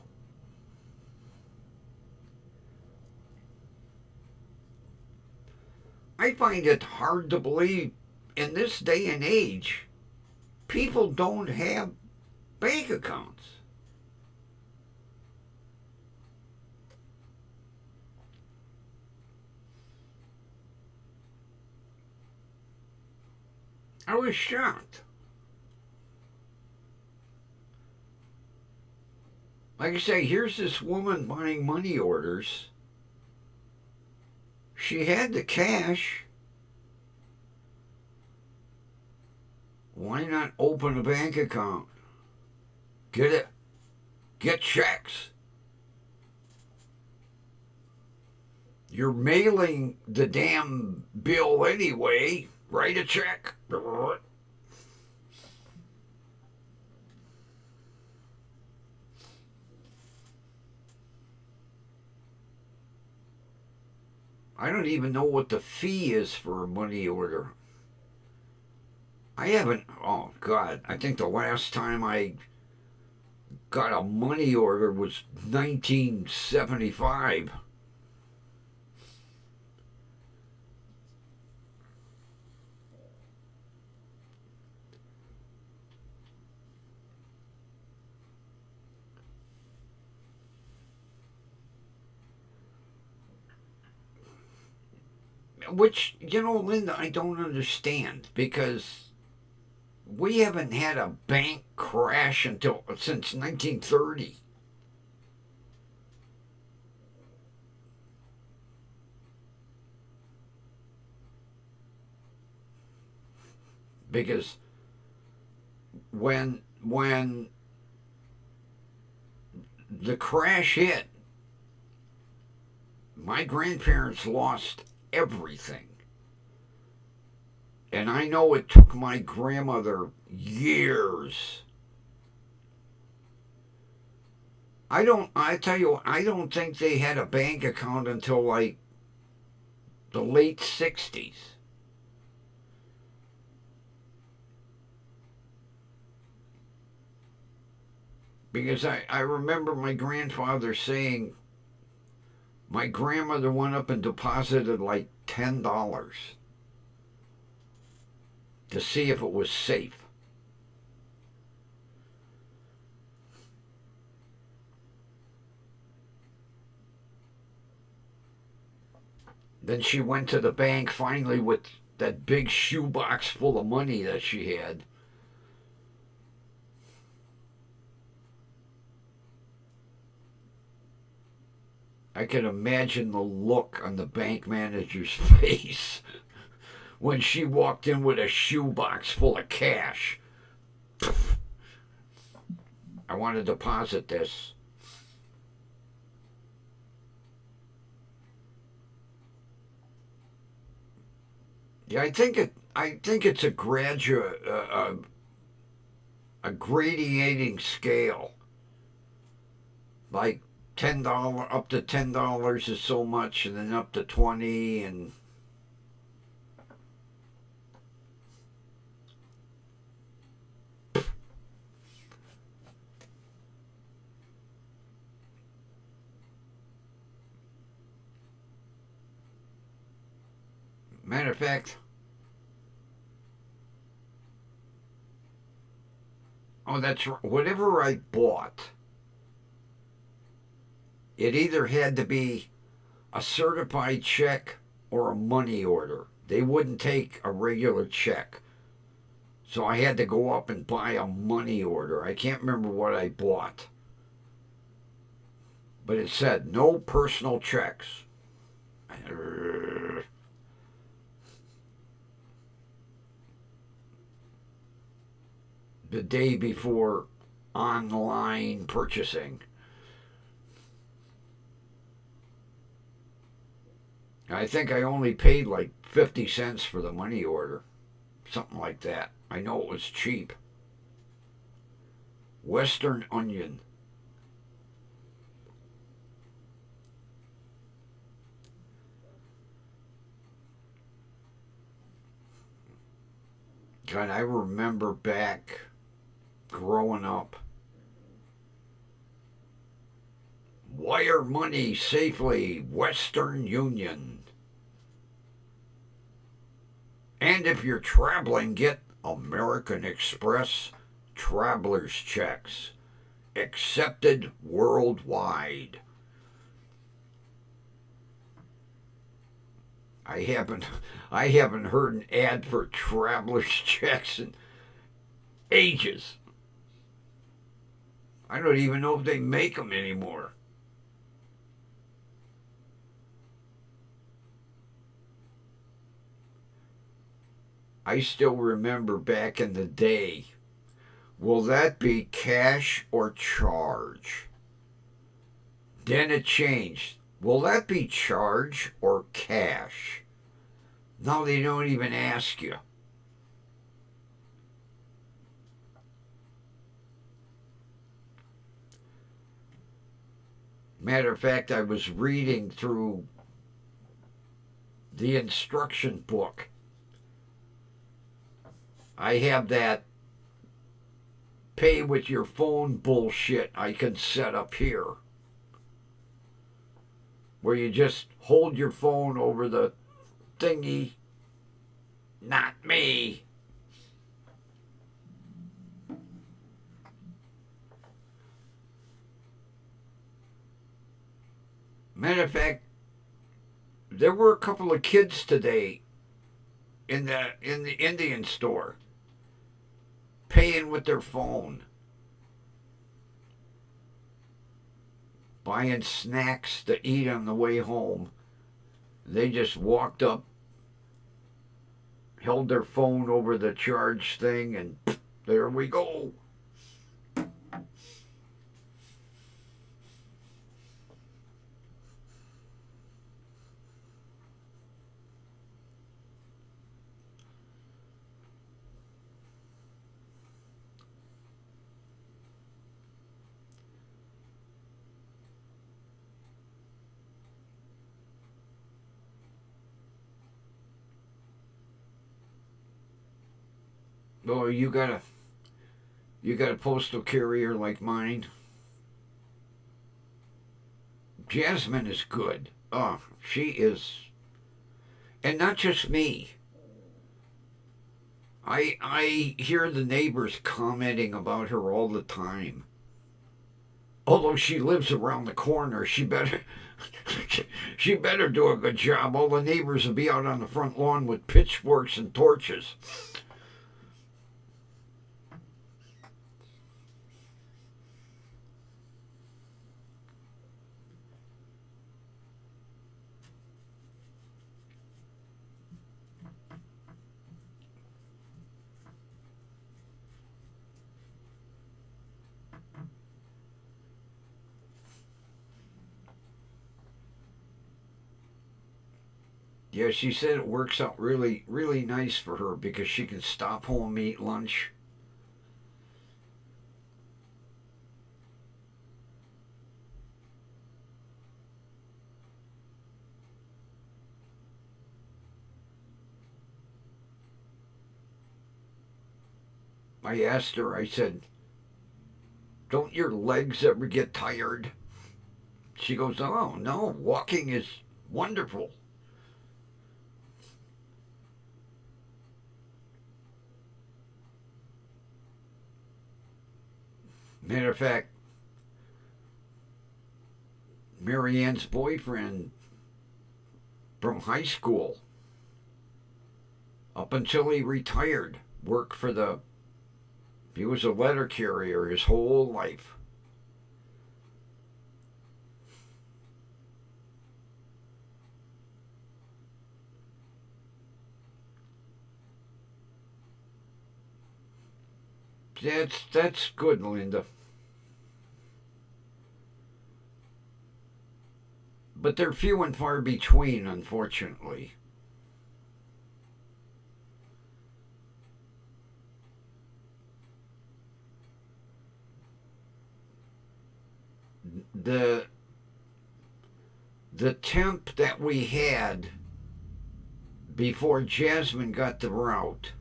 I find it hard to believe in this day and age, people don't have bank accounts. I was shocked. Like I say, here's this woman buying money orders. She had the cash. Why not open a bank account? Get checks. You're mailing the damn bill anyway. Write a check. I don't even know what the fee is for a money order. I haven't, oh God, I think the last time I got a money order was 1975. Which, Linda, I don't understand because we haven't had a bank crash since 1930. Because when the crash hit, my grandparents lost everything. And I know it took my grandmother years. I tell you, I don't think they had a bank account until like the late 60s. Because I remember my grandfather saying my grandmother went up and deposited like $10 to see if it was safe. Then she went to the bank finally with that big shoebox full of money that she had. I can imagine the look on the bank manager's face when she walked in with a shoebox full of cash. I want to deposit this. Yeah, I think it's a graduate, a gradating scale. Like $10 up to $10 is so much, and then up to 20, and matter of fact, oh, that's right. Whatever I bought, it either had to be a certified check or a money order. They wouldn't take a regular check. So I had to go up and buy a money order. I can't remember what I bought. But it said no personal checks. The day before online purchasing. I think I only paid like 50 cents for the money order. Something like that. I know it was cheap. Western Onion. God, I remember back growing up. Wire money safely, Western Union. And if you're traveling, get American Express traveler's checks, accepted worldwide. I haven't heard an ad for traveler's checks in ages. I don't even know if they make them anymore. I still remember back in the day. Will that be cash or charge? Then it changed. Will that be charge or cash? Now they don't even ask you. Matter of fact, I was reading through the instruction book. I have that pay with your phone bullshit I can set up here, where you just hold your phone over the thingy. Not me. Matter of fact, there were a couple of kids today in the Indian store paying with their phone, buying snacks to eat on the way home. They just walked up, held their phone over the charge thing, and there we go. Oh, you got a postal carrier like mine? Jasmine is good. Oh, she is. And not just me. I hear the neighbors commenting about her all the time. Although she lives around the corner, she better she better do a good job. All the neighbors will be out on the front lawn with pitchforks and torches. Yeah, she said it works out really, really nice for her because she can stop home, eat lunch. I asked her, I said, don't your legs ever get tired? She goes, oh, no, walking is wonderful. Matter of fact, Marianne's boyfriend from high school, up until he retired, worked for he was a letter carrier his whole life. That's good, Linda. But they're few and far between, unfortunately. The the temp that we had before Jasmine got the route,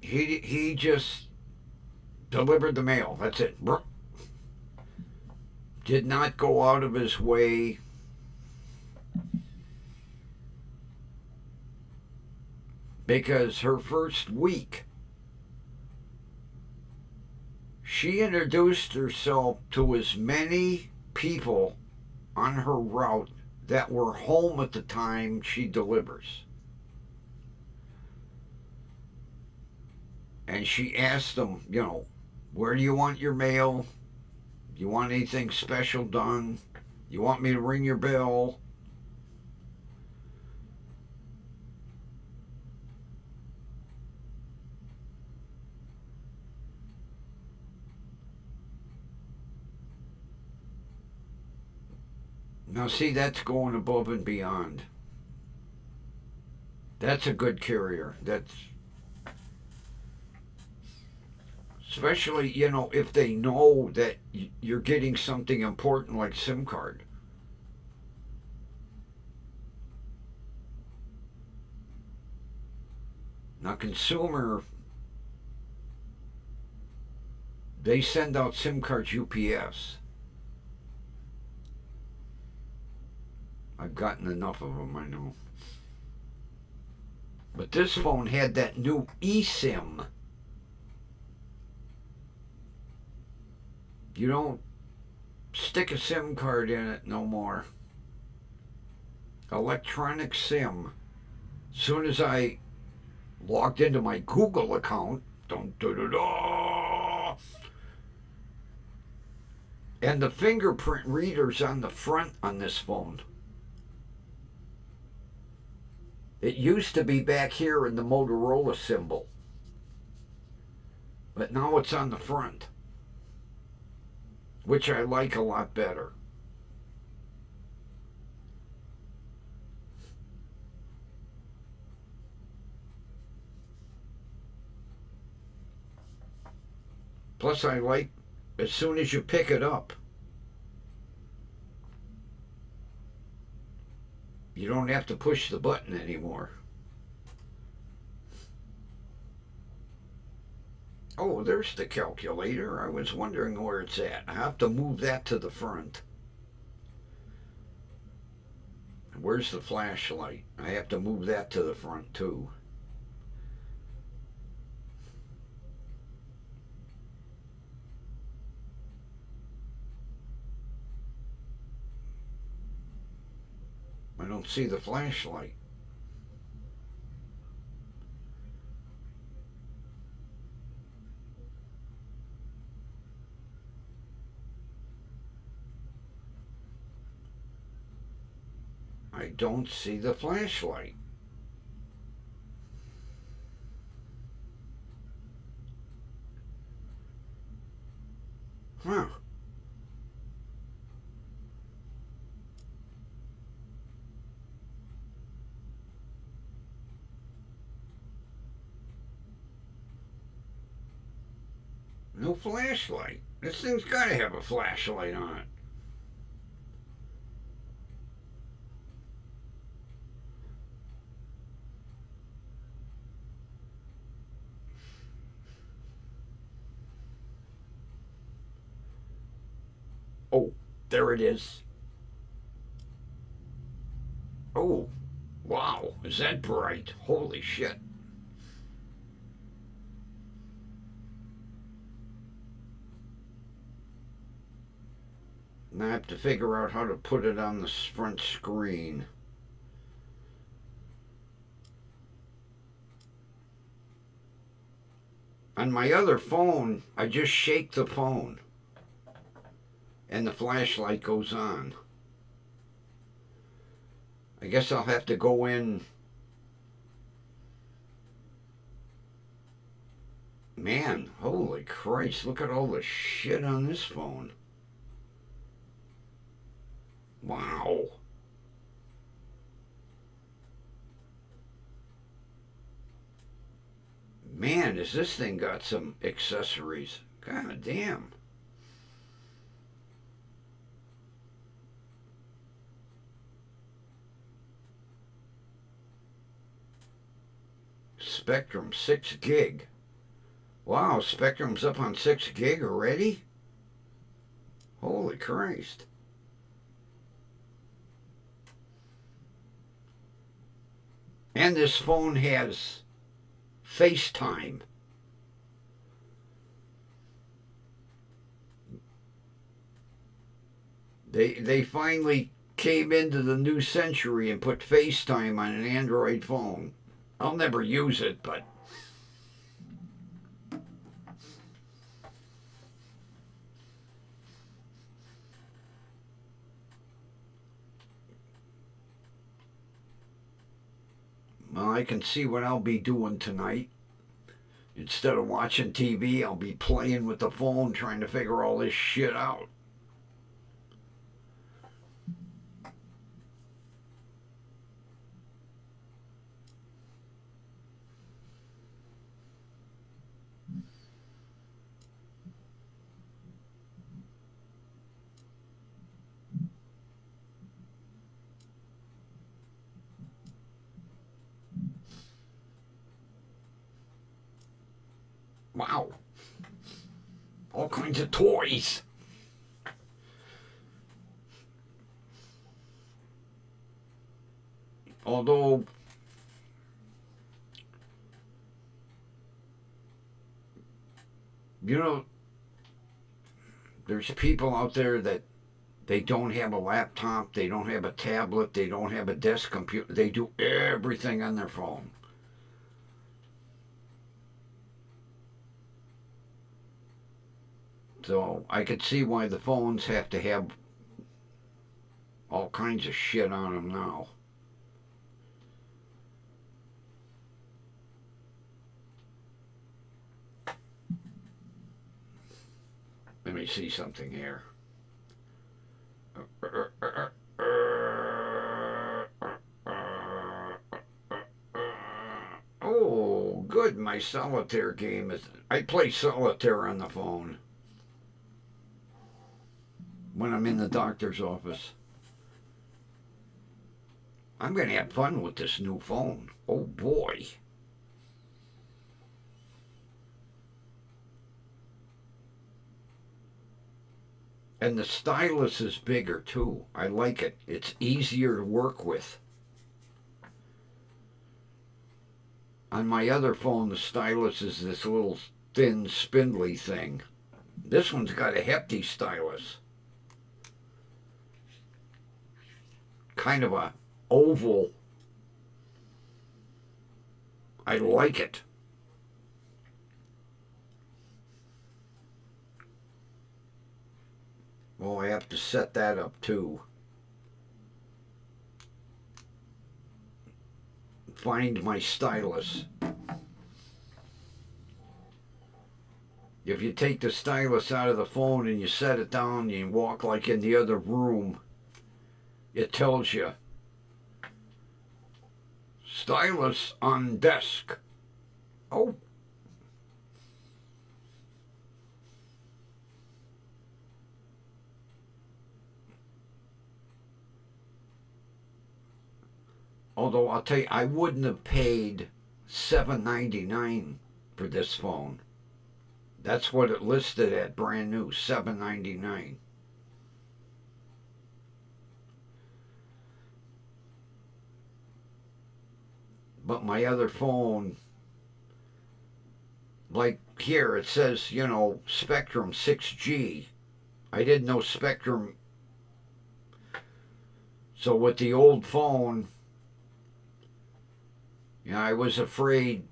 he just delivered the mail. That's it. did not go out of his way because her first week, she introduced herself to as many people on her route that were home at the time she delivers. And she asked them, where do you want your mail? Do you want anything special done? You want me to ring your bell? Now, see, that's going above and beyond. That's a good carrier. That's especially, if they know that you're getting something important like SIM card. Now, consumer, they send out SIM cards UPS. I've gotten enough of them, I know. But this phone had that new eSIM. You don't stick a SIM card in it no more. Electronic SIM. As soon as I logged into my Google account, and the fingerprint reader's on the front on this phone. It used to be back here in the Motorola symbol, but now it's on the front, which I like a lot better. Plus, I like as soon as you pick it up, you don't have to push the button anymore. Oh, there's the calculator. I was wondering where it's at. I have to move that to the front. Where's the flashlight? I have to move that to the front too. I don't see the flashlight. I don't see the flashlight. Huh. No flashlight. This thing's got to have a flashlight on it. Oh, there it is. Oh, wow. Is that bright? Holy shit. Now I have to figure out how to put it on the front screen. On my other phone, I just shake the phone and the flashlight goes on. I guess I'll have to go in. Man, holy Christ, look at all the shit on this phone. Wow. Man, has this thing got some accessories. God damn. Spectrum 6 gig. Wow, Spectrum's up on 6 gig already? Holy Holy Christ. And this phone has FaceTime. They finally came into the new century and put FaceTime on an Android phone. I'll never use it, but well, I can see what I'll be doing tonight. Instead of watching TV, I'll be playing with the phone trying to figure all this shit out. Wow. All kinds of toys. Although, you know, there's people out there that they don't have a laptop, they don't have a tablet, they don't have a desk computer. They do everything on their phone. So I could see why the phones have to have all kinds of shit on them now. Let me see something here. Oh, good. My solitaire game is. I play solitaire on the phone when I'm in the doctor's office. I'm going to have fun with this new phone. Oh boy. And the stylus is bigger too. I like it. It's easier to work with. On my other phone, the stylus is this little thin, spindly thing. This one's got a hefty stylus. Kind of a oval. I like it. Oh, I have to set that up too. Find my stylus. If you take the stylus out of the phone and you set it down and you walk like in the other room, it tells you stylus on desk. Oh. Although I'll tell you, I wouldn't have paid $7.99 for this phone. That's what it listed at brand new, $7.99. But my other phone, like here, it says, you know, Spectrum 6G. I didn't know Spectrum. So with the old phone, you know, I was afraid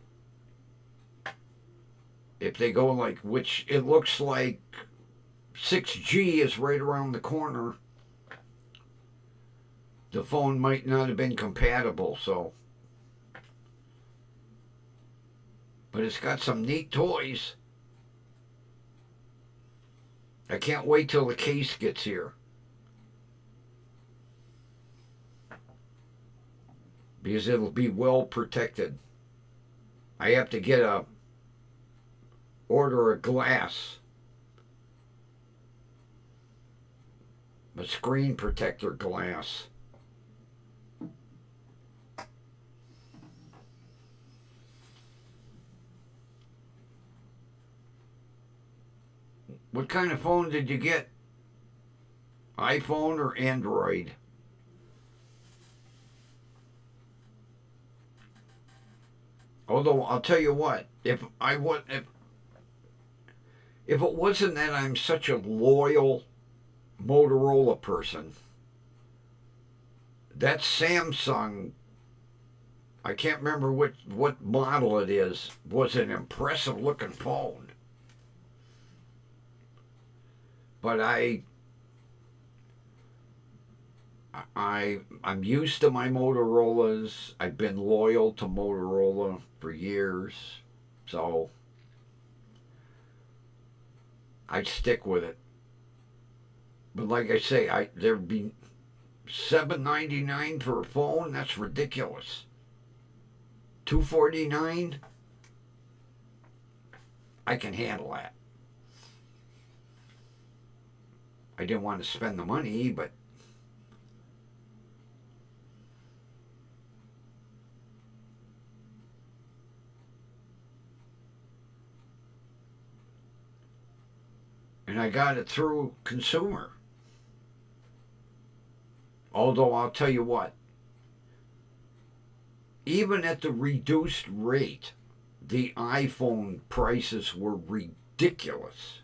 if they go like, which it looks like 6G is right around the corner, the phone might not have been compatible, so. But it's got some neat toys. I can't wait till the case gets here. Because it'll be well protected. I have to order a glass, a screen protector glass. What kind of phone did you get? iPhone or Android? Although I'll tell you what, if it wasn't that I'm such a loyal Motorola person, that Samsung, I can't remember what model it is, was an impressive looking phone. But I'm used to my Motorola's. I've been loyal to Motorola for years, so I'd stick with it. But like I say, there'd be $7.99 for a phone. That's ridiculous. $249. I can handle that. I didn't want to spend the money, but and I got it through consumer. Although I'll tell you what, even at the reduced rate, the iPhone prices were ridiculous.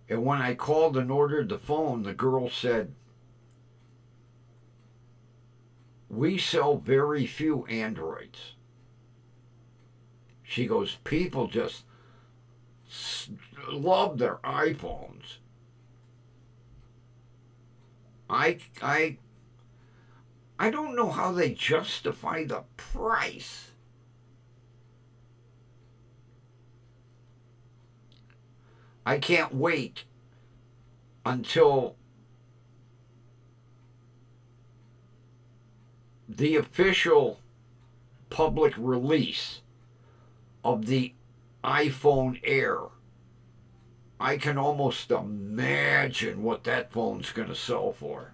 And when I called and ordered the phone, the girl said, "We sell very few Androids." She goes, "People just love their iPhones." I don't know how they justify the price. I can't wait until the official public release of the iPhone Air. I can almost imagine what that phone's going to sell for.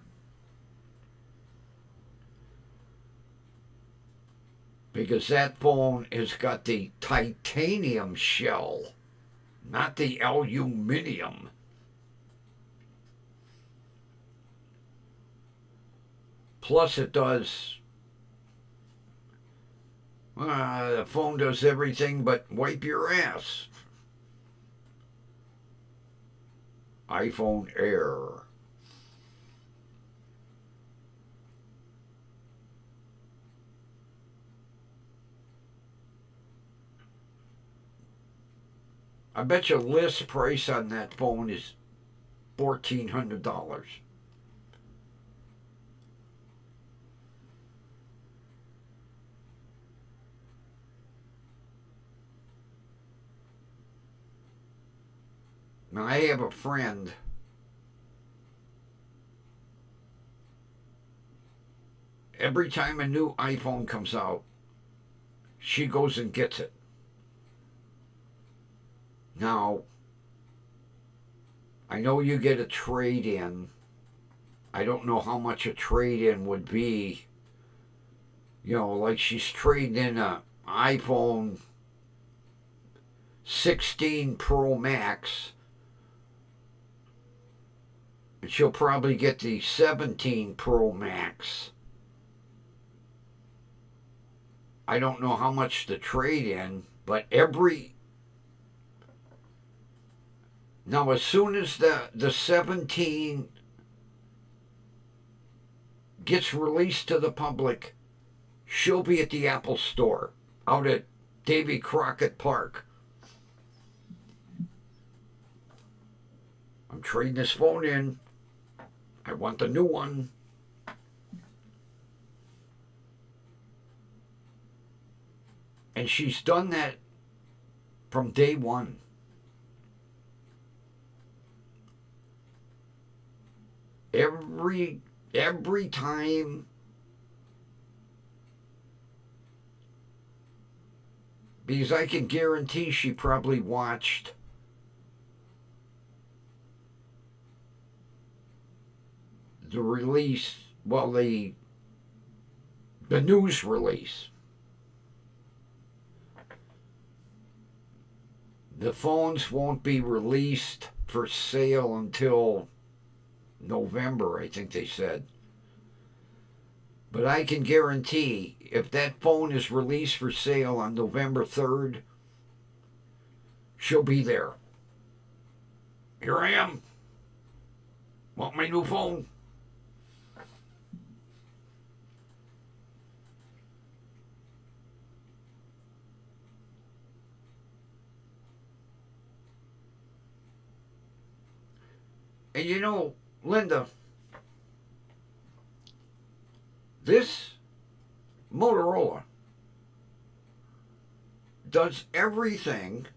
Because that phone has got the titanium shell, not the aluminum. Plus it does, the phone does everything but wipe your ass. iPhone Air. I bet your list price on that phone is $1,400. Now, I have a friend. Every time a new iPhone comes out, she goes and gets it. Now, I know you get a trade-in. I don't know how much a trade-in would be. You know, like she's trading in an iPhone 16 Pro Max. And she'll probably get the 17 Pro Max. I don't know how much to trade in, but now as soon as the 17 gets released to the public, she'll be at the Apple Store out at Davy Crockett Park. I'm trading this phone in. I want the new one. And she's done that from day one. Every time, because I can guarantee she probably watched the release, well, the news release. The phones won't be released for sale until November, I think they said. But I can guarantee if that phone is released for sale on November 3rd, she'll be there. Here I am. Want my new phone? And you know, Linda, this Motorola does everything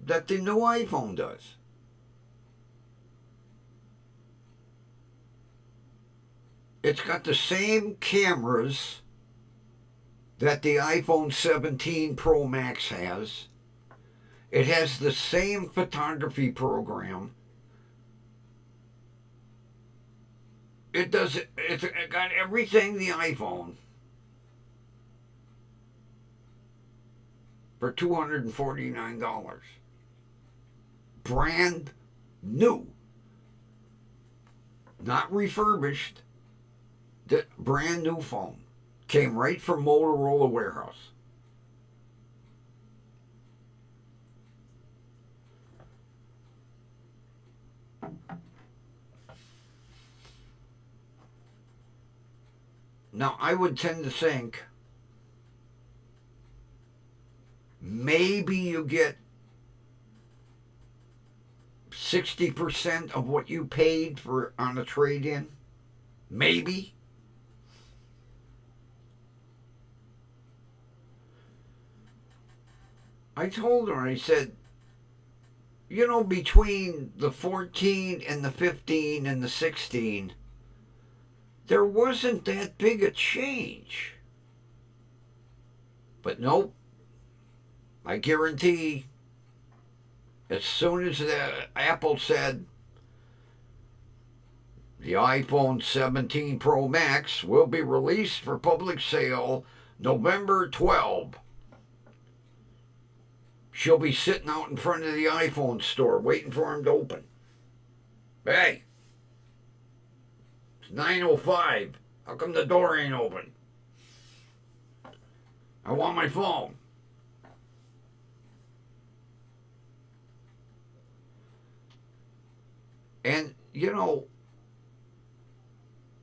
that the new iPhone does. It's got the same cameras that the iPhone 17 Pro Max has. It has the same photography program. It's got everything the iPhone for $249. Brand new. Not refurbished. The brand new phone. Came right from Motorola warehouse. Now, I would tend to think maybe you get 60% of what you paid for on a trade-in. Maybe. I told her, I said, you know, between the 14 and the 15 and the 16, there wasn't that big a change. But nope, I guarantee as soon as Apple said the iPhone 17 Pro Max will be released for public sale November 12, she'll be sitting out in front of the iPhone store waiting for him to open. Hey, 9:05. How come the door ain't open? I want my phone. And, you know,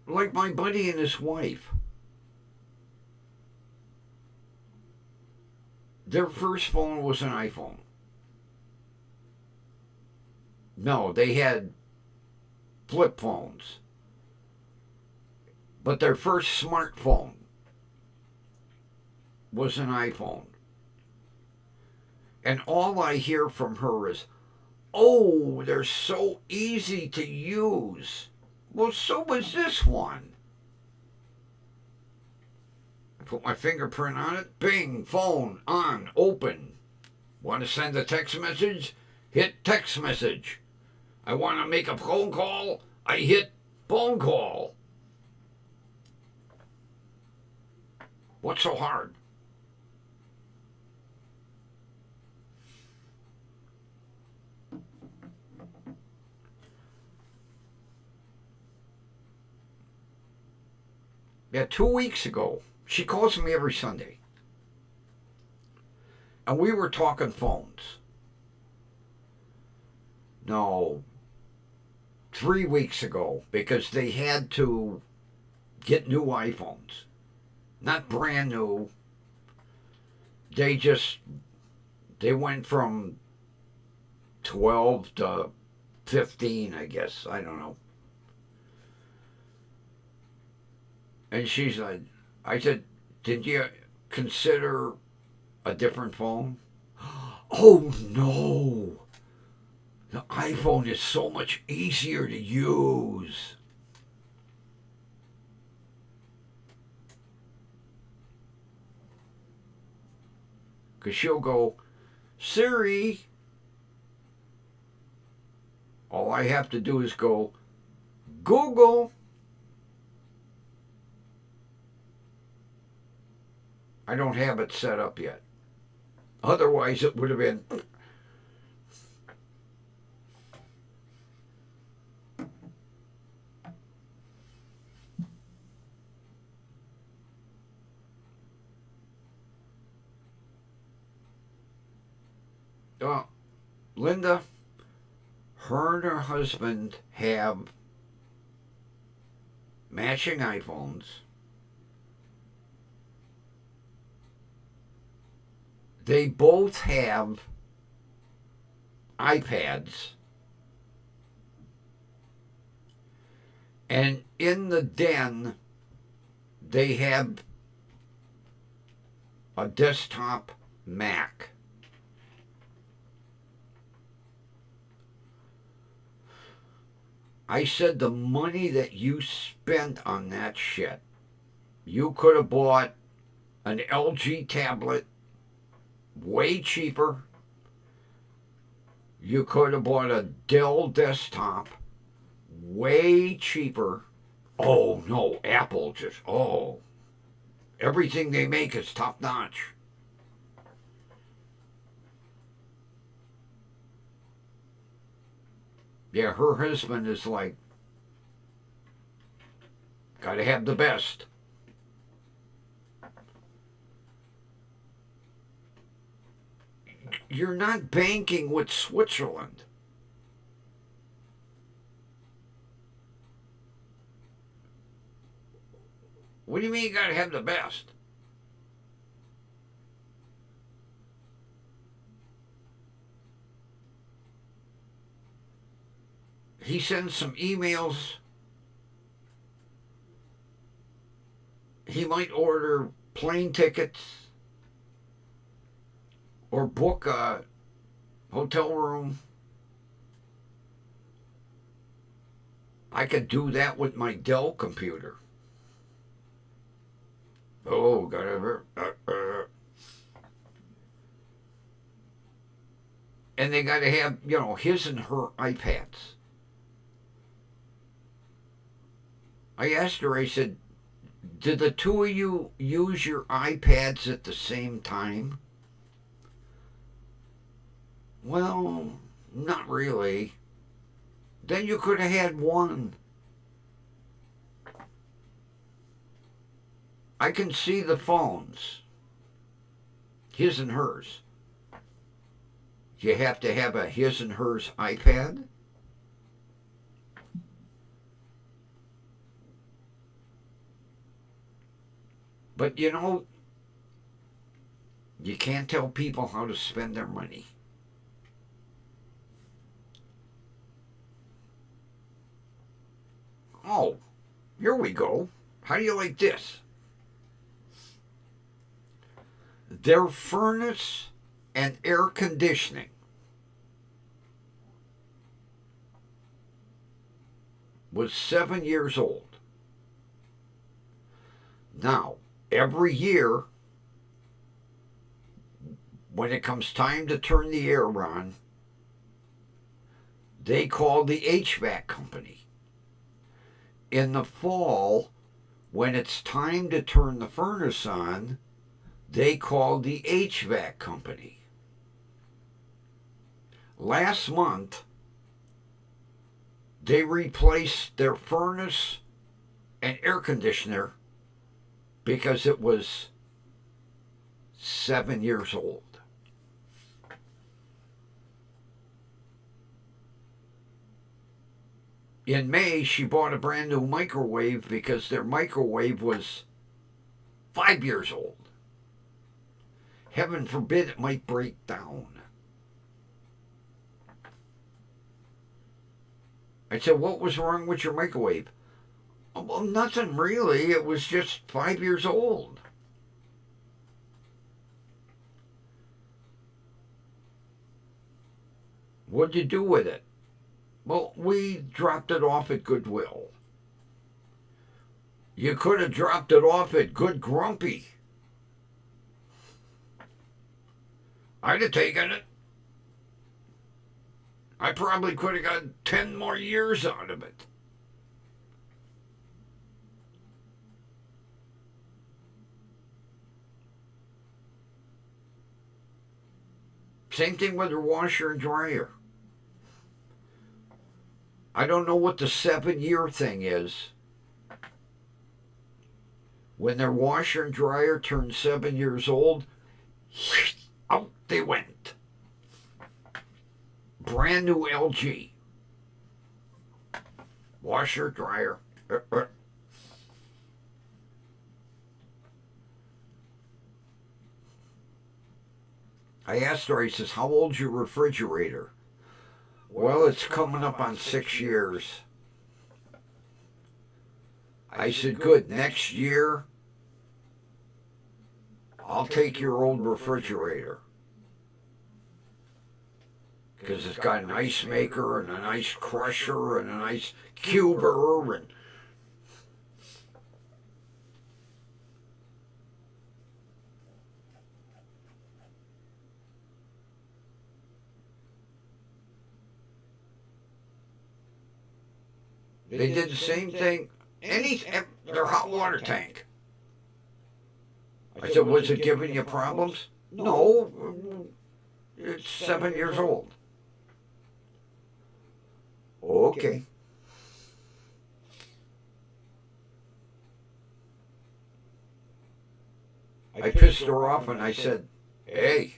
like my buddy and his wife, their first phone was an iPhone. No, they had flip phones. But their first smartphone was an iPhone. And all I hear from her is, oh, they're so easy to use. Well, so was this one. I put my fingerprint on it. Bing, phone, on, open. Want to send a text message? Hit text message. I want to make a phone call? I hit phone call. What's so hard? Yeah, 2 weeks ago, she calls me every Sunday. And we were talking phones. No, 3 weeks ago, because they had to get new iPhones. Not brand new. They went from 12 to 15, I guess. I don't know. And she's like, I said, did you consider a different phone? Oh, no. The iPhone is so much easier to use. Because she'll go, Siri. All I have to do is go, Google. I don't have it set up yet. Otherwise, it would have been Uh, Linda, her and her husband have matching iPhones. They both have iPads. And in the den, they have a desktop Mac. I said the money that you spent on that shit, you could have bought an LG tablet way cheaper. You could have bought a Dell desktop way cheaper. Oh no, Apple just, everything they make is top notch. Yeah, her husband is like, gotta have the best. You're not banking with Switzerland. What do you mean you gotta have the best? He sends some emails. He might order plane tickets or book a hotel room. I could do that with my Dell computer. Oh, gotta. And they gotta have, his and her iPads. I asked her, I said, did the two of you use your iPads at the same time? Well, not really. Then you could have had one. I can see the phones, his and hers. You have to have a his and hers iPad? But you can't tell people how to spend their money. Oh, here we go. How do you like this? Their furnace and air conditioning was 7 years old. Now, every year, when it comes time to turn the air on, they call the HVAC company. In the fall, when it's time to turn the furnace on, they call the HVAC company. Last month, they replaced their furnace and air conditioner because it was 7 years old. In May, she bought a brand new microwave because their microwave was 5 years old. Heaven forbid it might break down. I said, what was wrong with your microwave? Oh, well, nothing really. It was just 5 years old. What'd you do with it? Well, we dropped it off at Goodwill. You could have dropped it off at Good Grumpy. I'd have taken it. I probably could have got 10 more years out of it. Same thing with her washer and dryer. I don't know what the 7-year thing is. When their washer and dryer turned 7 years old, out they went. brand new LG. Washer, dryer. I asked her, he says, how old's your refrigerator? Well, it's coming up on 6 years. I said, good, next year, I'll take your old refrigerator. Because it's got an ice maker and an ice crusher and an ice cuber and they did the same thing. Their hot water tank. I said, was it giving you problems? No, it's 7 years old. Okay. I pissed her off and I said, hey,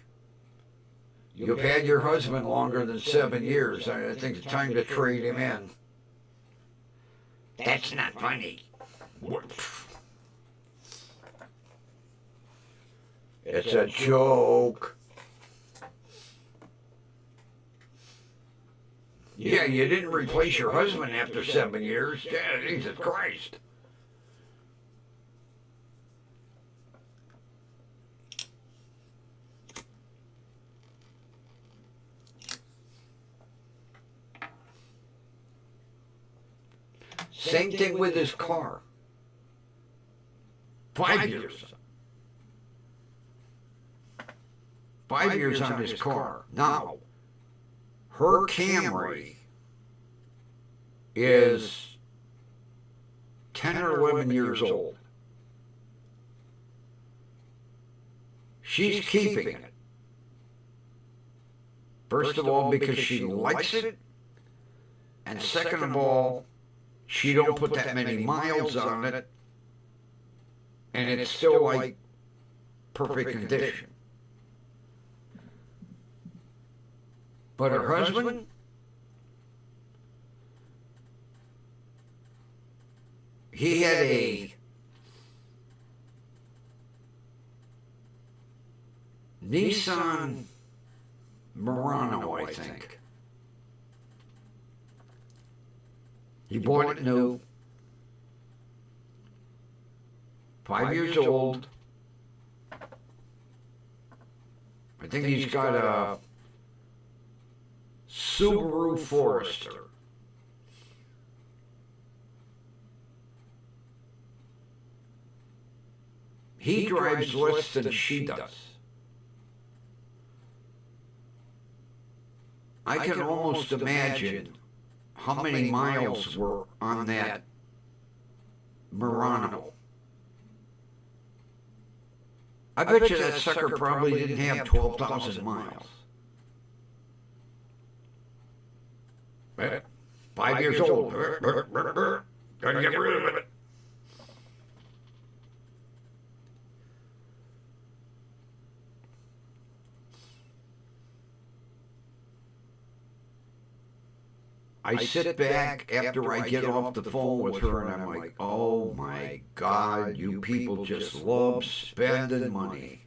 you've had your husband longer than 7 years. I think it's time to trade him in. That's not funny. It's a joke. Yeah, you didn't replace your husband after 7 years. Yeah, Jesus Christ. Same thing with his car. 5 years. 5 years on his car. Now, her Camry is 10 or 11 years old. She's keeping it. First of all, because she likes it. And second of all, she don't put that many miles on it. And it's still like perfect condition. But her husband, he had a Nissan Murano, I think. He bought it new, 5 years old. I think he's got a Subaru Forester. He drives less than she does. I can almost imagine how many miles were on that Murano. I bet you that sucker probably didn't have 12,000 miles. 5 years old. Gotta get rid of it. I sit back after I get off the phone with her and I'm like, oh my God, you people just love spending money.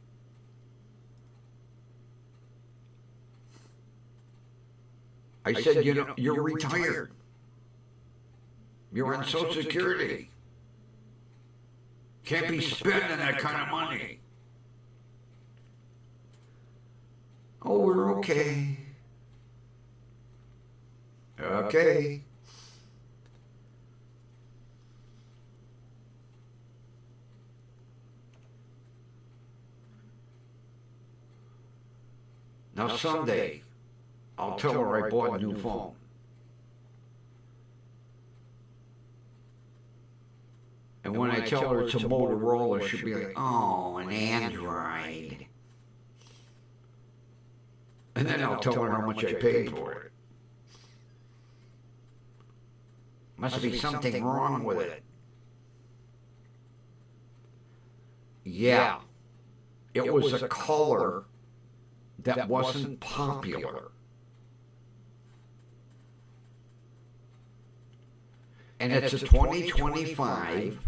I said, you know, you're retired. You're on Social Security. Can't be spending that kind of money. Oh, we're okay. Okay. Now someday, I'll tell her I bought a new phone. And when I tell her it's a Motorola, she'll be like, oh, an Android. And then I'll tell her how much I paid for it. Must be something wrong with it. Yeah. It was a color that wasn't popular. and it's a 2025,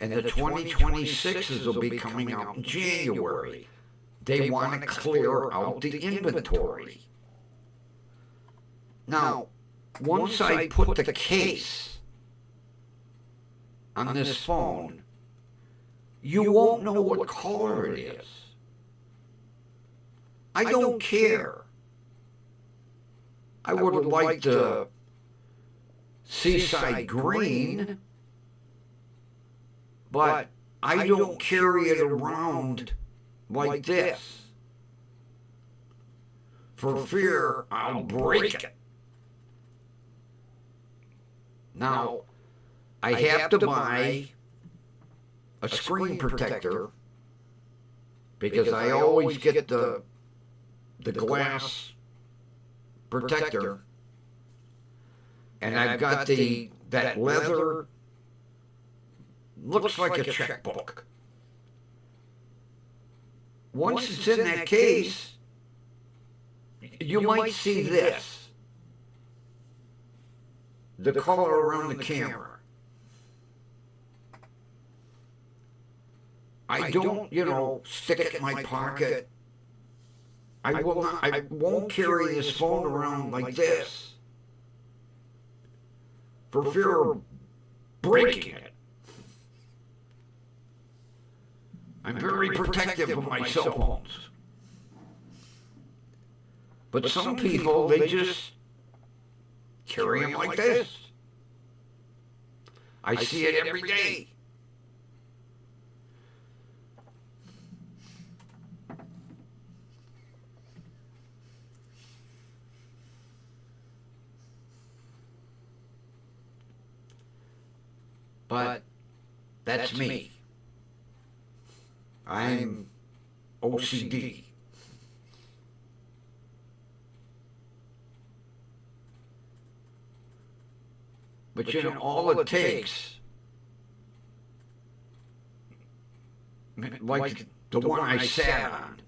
and the 2026s will be coming out in January. They want to clear out the inventory. Now, once I put the case on this phone, you won't know what color it is. I don't care. I would have liked the seaside green, but I don't carry it around like this for fear I'll break it. Now, I have to buy a screen protector because I always get the glass protector, and I've got that leather, looks like a checkbook. Once it's in that case, you might see this, the color around the camera. I don't, stick it in my pocket. I won't carry this phone around like this for fear of breaking it. I'm very protective of my cell phones. But some people, they just carry them like this. I see it every day. But that's me. I'm OCD. But all it takes, like the one I sat on,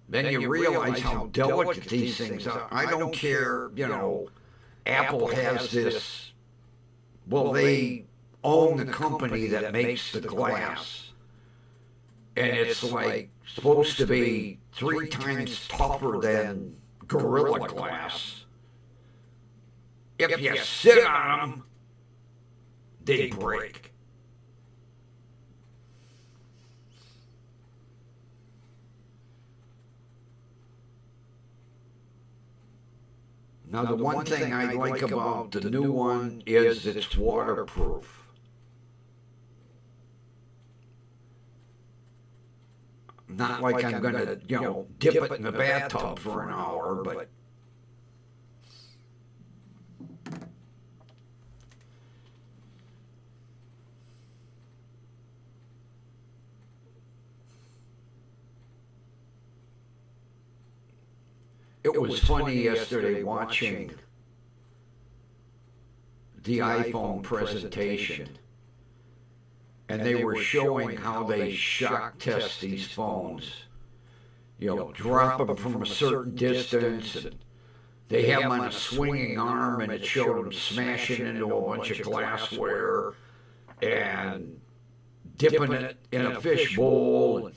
then you realize how delicate these things are. I don't care, Apple has this, they own the company that makes the glass. And it's like supposed to be 3 times tougher than Gorilla Glass. If you sit on them, they break. Now, the one thing I like about the new one is it's waterproof. Not like I'm going to, dip it in the bathtub for an hour, but it was funny yesterday watching the iPhone presentation, and they were showing how they shock test these phones. Drop them from a certain distance, and they have them on a swinging arm, and it showed them smashing into a bunch of glassware and dipping it in a fish bowl.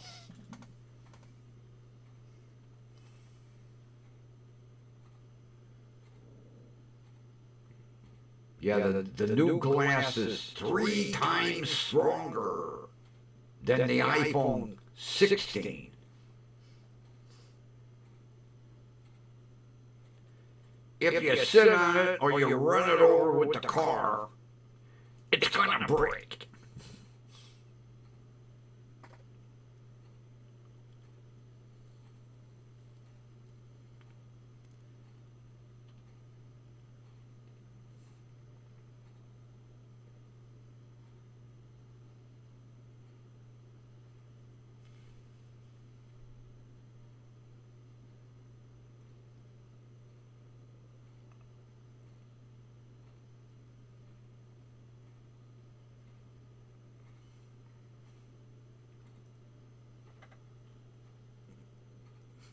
Yeah, the new glass is 3 times stronger than the iPhone 16. If you sit on it or you run it over with the car, it's going to break.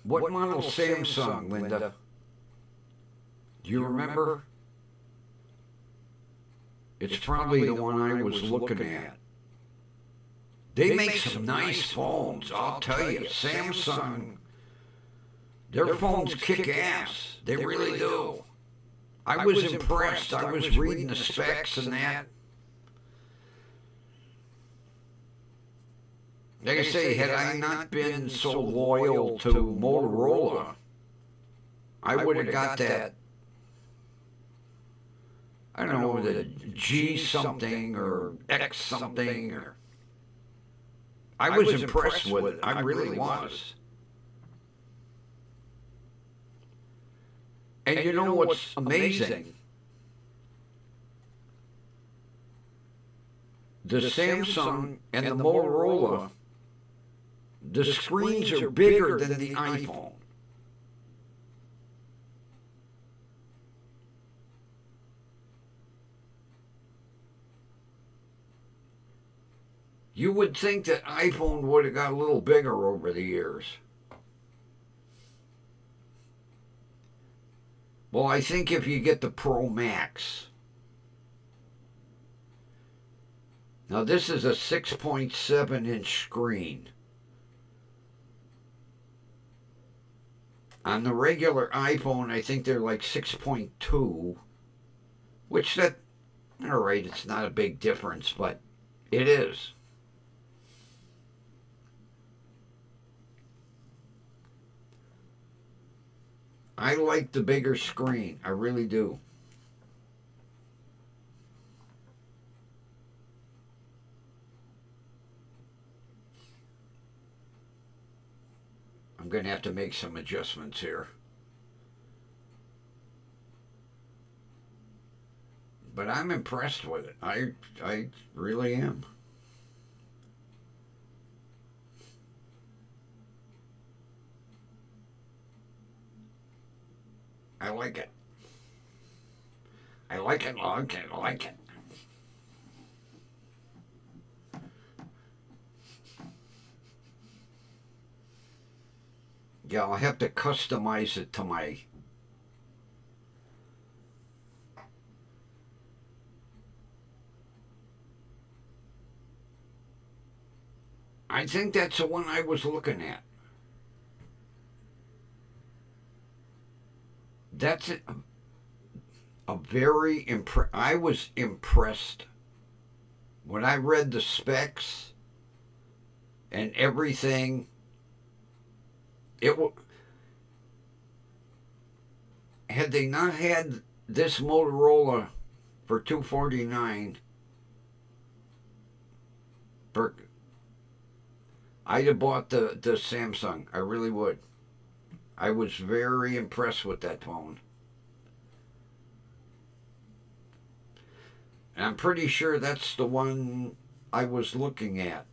What model Samsung, Linda? Do you remember? It's probably the one I was looking at. They make some nice phones, I'll tell you. Samsung, their phones kick ass. They really do. I was impressed. I was reading the specs and that. Like I say, had I not been so loyal to Motorola, I would have got that, I don't know, the G something or X something. Or I was impressed with it. I really was. And you know what's amazing? The Samsung and the Motorola, the screens are bigger than the iPhone. You would think that iPhone would have got a little bigger over the years. Well, I think if you get the Pro Max. Now, this is a 6.7-inch screen. On the regular iPhone, I think they're like 6.2, which that, all right, it's not a big difference, but it is. I like the bigger screen. I really do. I'm going to have to make some adjustments here. But I'm impressed with it. I really am. I like it. I like it, I like it. Yeah, I'll have to customize it to my... I think that's the one I was looking at. That's a very I was impressed when I read the specs and everything. Had they not had this Motorola for $249, I'd have bought the Samsung. I really would. I was very impressed with that phone. And I'm pretty sure that's the one I was looking at.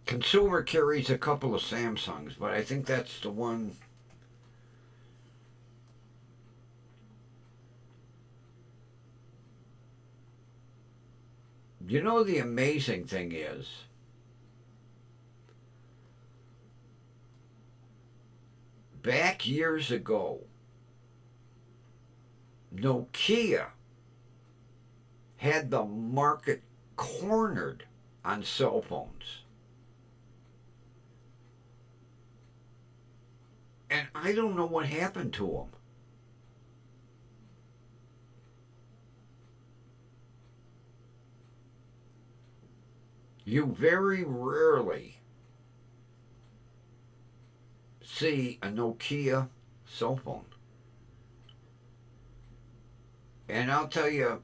Consumer carries a couple of Samsungs, but I think that's the one. You know, the amazing thing is, back years ago, Nokia had the market cornered on cell phones. And I don't know what happened to them. You very rarely see a Nokia cell phone. And I'll tell you,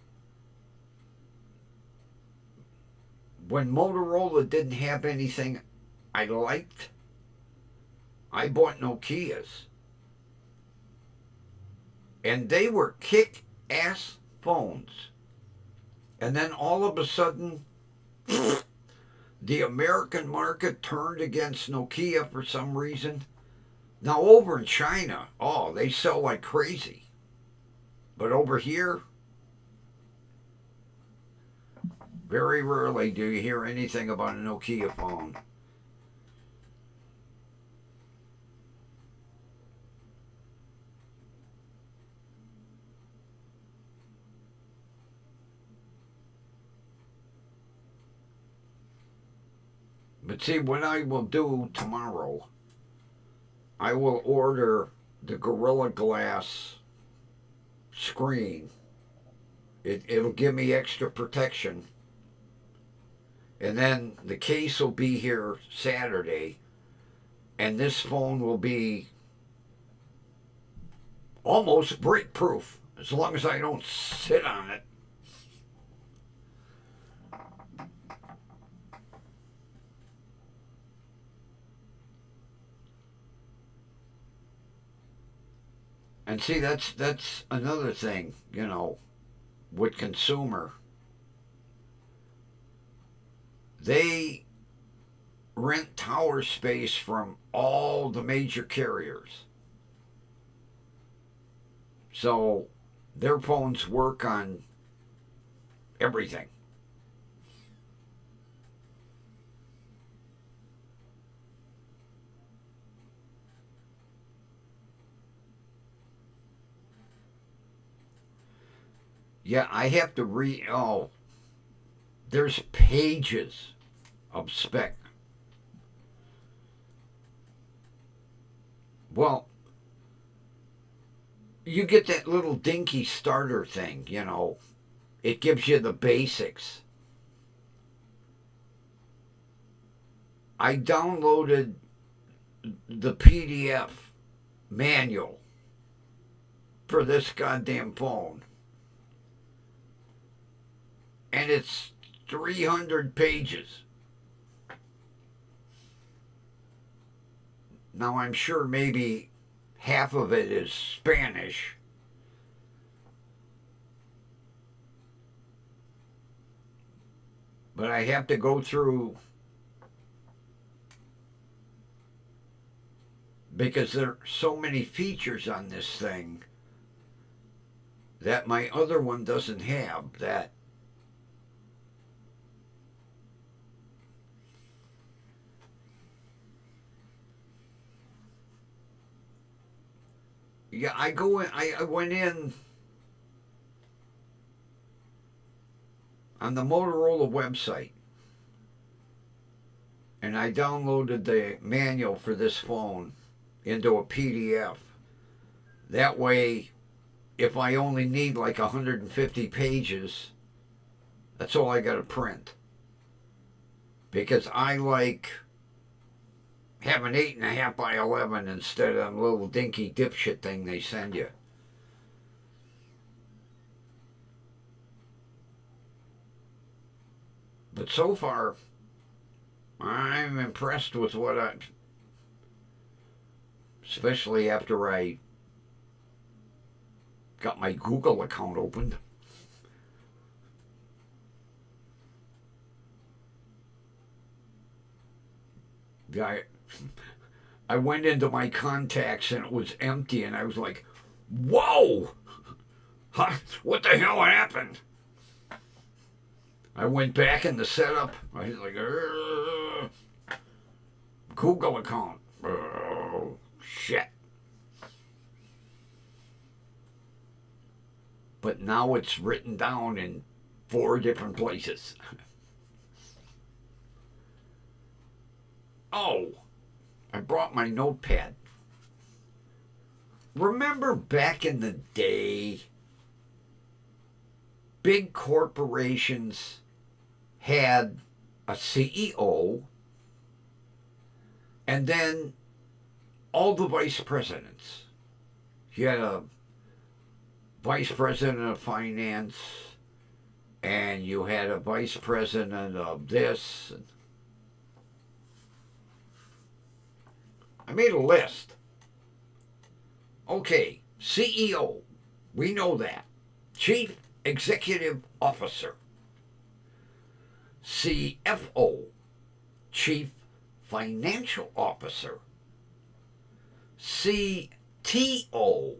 when Motorola didn't have anything I liked, I bought Nokias. And they were kick-ass phones. And then all of a sudden, the American market turned against Nokia for some reason. Now over in China, oh, they sell like crazy. But over here, very rarely do you hear anything about a Nokia phone. But see, what I will do tomorrow, I will order the Gorilla Glass screen. It'll give me extra protection. And then the case will be here Saturday. And this phone will be almost break proof as long as I don't sit on it. And see, that's another thing, with consumer. They rent tower space from all the major carriers. So their phones work on everything. Yeah, I have to read. Oh, there's pages of spec. Well, you get that little dinky starter thing, It gives you the basics. I downloaded the PDF manual for this goddamn phone. And it's 300 pages. Now, I'm sure maybe half of it is Spanish. But I have to go through because there are so many features on this thing that my other one doesn't have. That yeah, I went in on the Motorola website and I downloaded the manual for this phone into a PDF. That way, if I only need like 150 pages, that's all I got to print. Because I like having 8.5 by 11 instead of a little dinky dipshit thing they send you. But so far, I'm impressed with what especially after I got my Google account opened. I went into my contacts and it was empty, and I was like, whoa! Huh? What the hell happened? I went back in the setup. I was like, Google account. Oh, shit. But now it's written down in 4 different places. Oh, I brought my notepad. Remember back in the day, big corporations had a CEO and then all the vice presidents. You had a vice president of finance and you had a vice president of this. I made a list. Okay, CEO, we know that. Chief Executive Officer. CFO, Chief Financial Officer. CTO,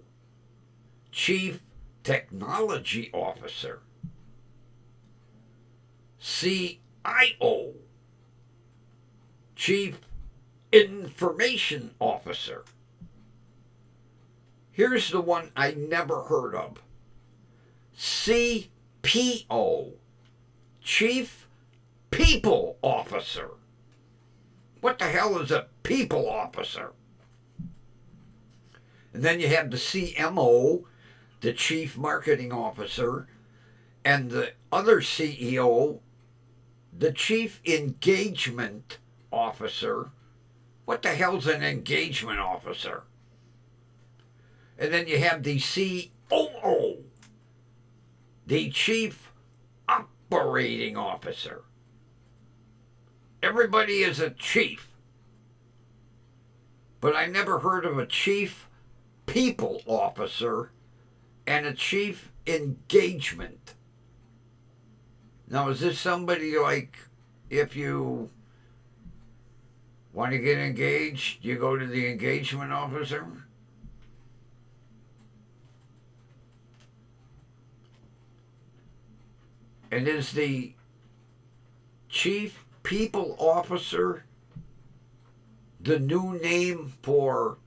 Chief Technology Officer. CIO, Chief Information Officer. Here's the one I never heard of. CPO, Chief People Officer. What the hell is a people officer? And then you have the CMO, the chief marketing officer, and the other CEO, the chief engagement officer. What the hell's an engagement officer? And then you have the COO, the chief operating officer. Everybody is a chief. But I never heard of a chief people officer and a chief engagement. Now, is this somebody like, if you want to get engaged, you go to the engagement officer? And is the chief people officer the new name for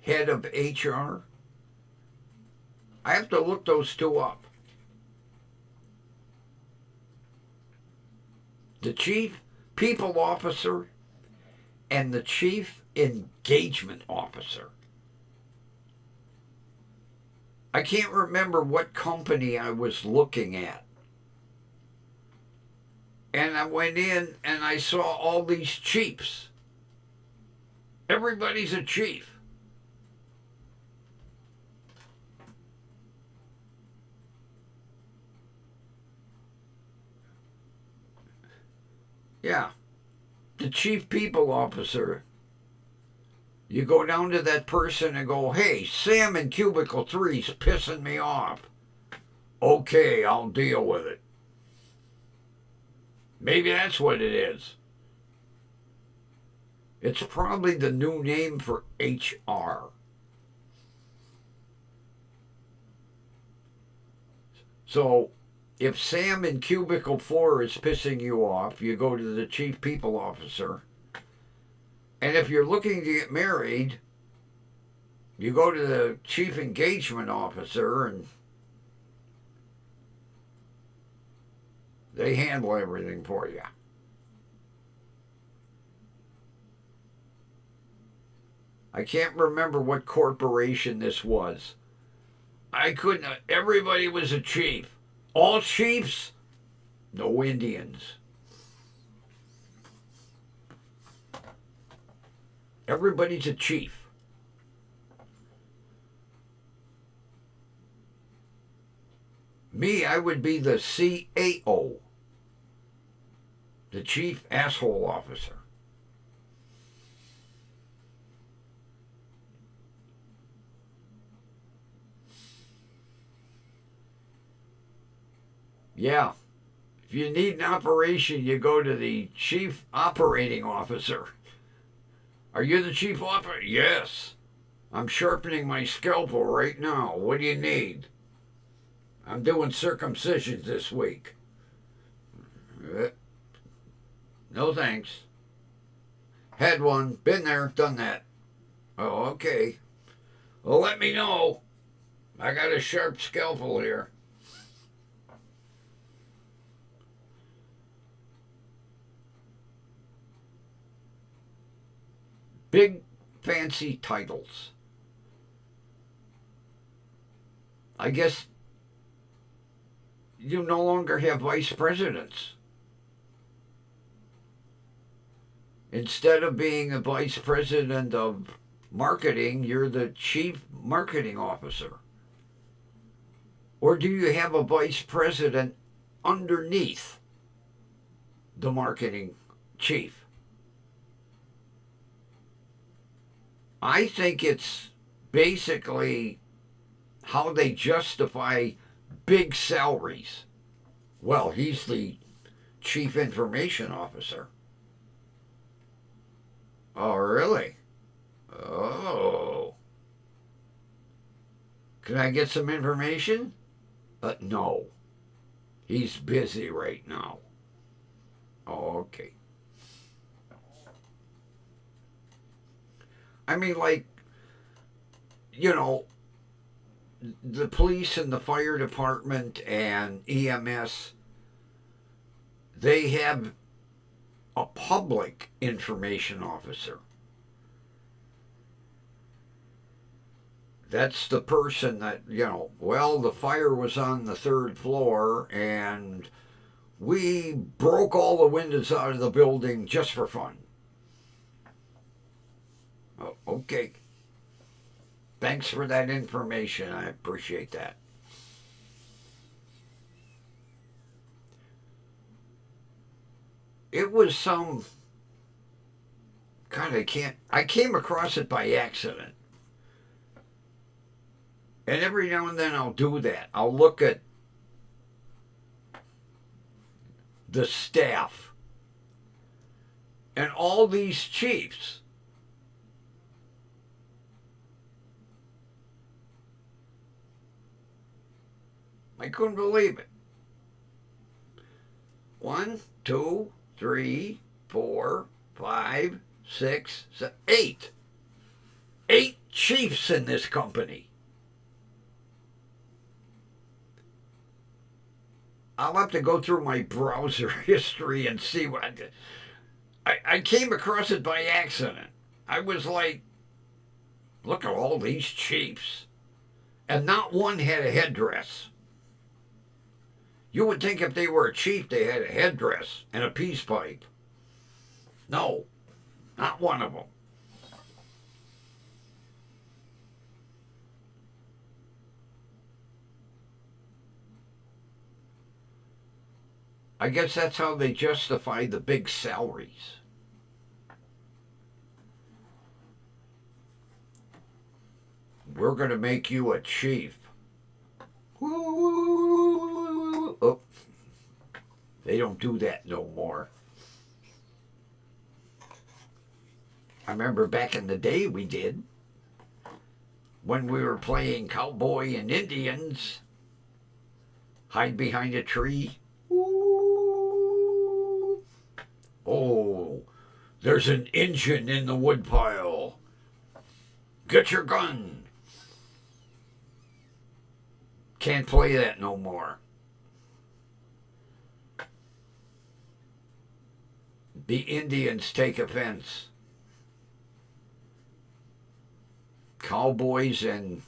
head of HR? I have to look those two up. The chief people officer and the chief engagement officer. I can't remember what company I was looking at. And I went in and I saw all these chiefs. Everybody's a chief. Yeah. The chief people officer. You go down to that person and go, hey, Sam in cubicle 3's pissing me off. Okay, I'll deal with it. Maybe that's what it is. It's probably the new name for HR. So, if Sam in cubicle 4 is pissing you off, you go to the chief people officer. And if you're looking to get married, you go to the chief engagement officer and they handle everything for you. I can't remember what corporation this was. I couldn't. Everybody was a chief. All chiefs, no Indians. Everybody's a chief. Me, I would be the CAO, the chief asshole officer. Yeah. If you need an operation, you go to the chief operating officer. Are you the chief operator? Yes. I'm sharpening my scalpel right now. What do you need? I'm doing circumcisions this week. No thanks. Had one. Been there. Done that. Oh, okay. Well, let me know. I got a sharp scalpel here. Big fancy titles. I guess you no longer have vice presidents. Instead of being a vice president of marketing, you're the chief marketing officer. Or do you have a vice president underneath the marketing chief? I think it's basically how they justify big salaries. Well, he's the chief information officer. Oh, really? Oh. Can I get some information? No. He's busy right now. Oh, okay. I mean, like, you know, the police and the fire department and EMS, they have a public information officer. That's the person that, well, the fire was on the third floor and we broke all the windows out of the building just for fun. Oh, okay. Thanks for that information. I appreciate that. It was some kind of I came across it by accident. And every now and then I'll do that. I'll look at the staff and all these chiefs. I couldn't believe it. 1, 2, 3, 4, 5, 6, 7, 8. 8 chiefs in this company. I'll have to go through my browser history and see what I came across it by accident. I was like, look at all these chiefs. And not one had a headdress. You would think if they were a chief, they had a headdress and a peace pipe. No, not one of them. I guess that's how they justify the big salaries. We're going to make you a chief. Oh, they don't do that no more. I remember back in the day we did. When we were playing cowboy and Indians, hide behind a tree. Oh, there's an Injun in the woodpile. Get your gun. Can't play that no more. The Indians take offense. Cowboys and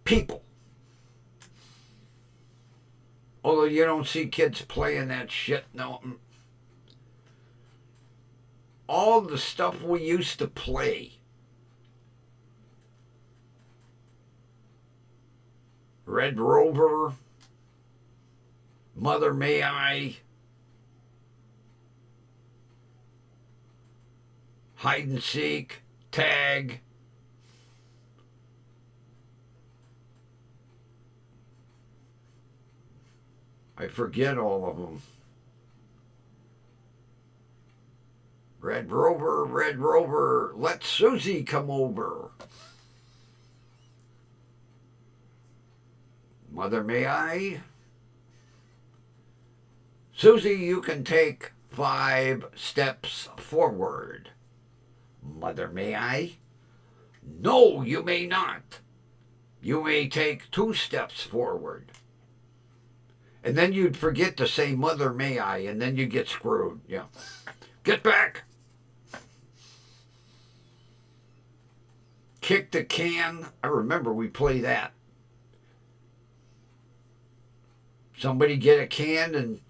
people. Although you don't see kids playing that shit no. All the stuff we used to play. Red Rover, Mother May I, hide and seek, tag. I forget all of them. Red Rover, let Susie come over. Mother, may I? Susie, you can take 5 steps forward. Mother, may I? No, you may not. You may take 2 steps forward. And then you'd forget to say, Mother, may I? And then you get screwed. Yeah. Get back. Kick the can. I remember we played that. Somebody get a can and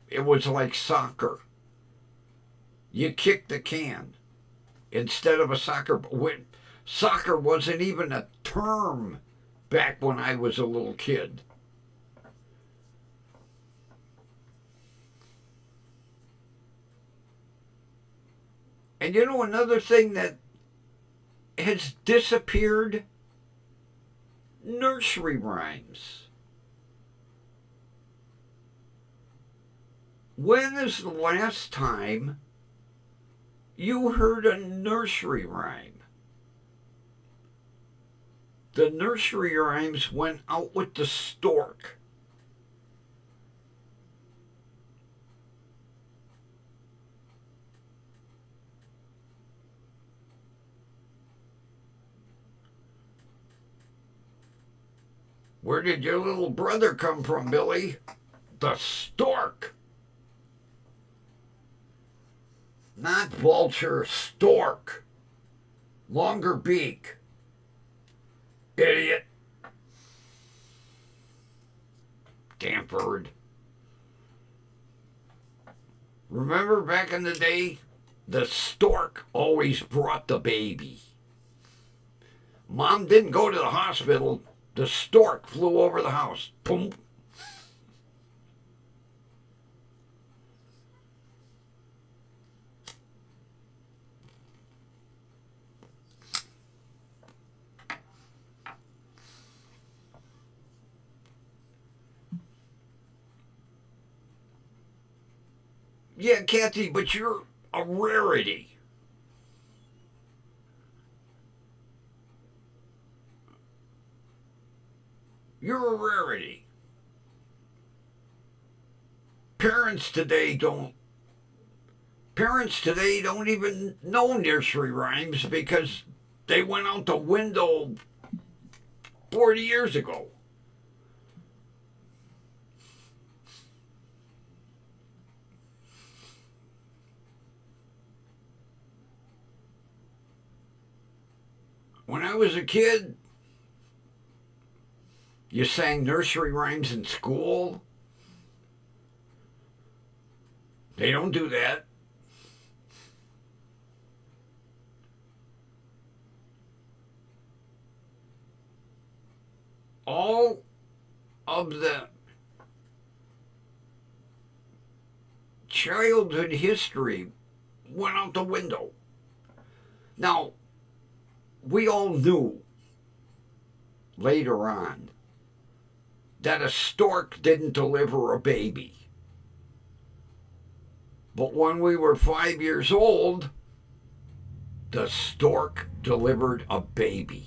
it was like soccer. You kick the can instead of a soccer. Soccer wasn't even a term back when I was a little kid. And you know another thing that has disappeared? Nursery rhymes. When is the last time you heard a nursery rhyme? The nursery rhymes went out with the stork. Where did your little brother come from, Billy? The stork. Not vulture, stork. Longer beak. Idiot. Damn bird. Remember back in the day? The stork always brought the baby. Mom didn't go to the hospital. The stork flew over the house. Boom. Yeah, Kathy, but you're a rarity. You're a rarity. Parents today don't Parents today don't even know nursery rhymes because they went out the window 40 years ago. When I was a kid, you sang nursery rhymes in school. They don't do that. All of the childhood history went out the window. Now, we all knew later on that a stork didn't deliver a baby. But when we were 5 years old, the stork delivered a baby.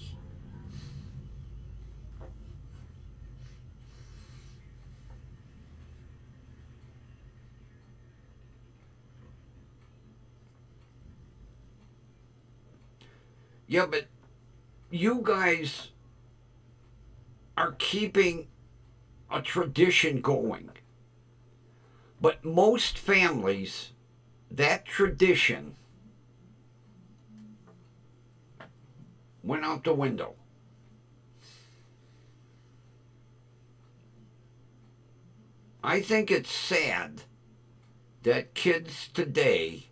Yeah, but you guys are keeping a tradition going. But most families, that tradition went out the window. I think it's sad that kids today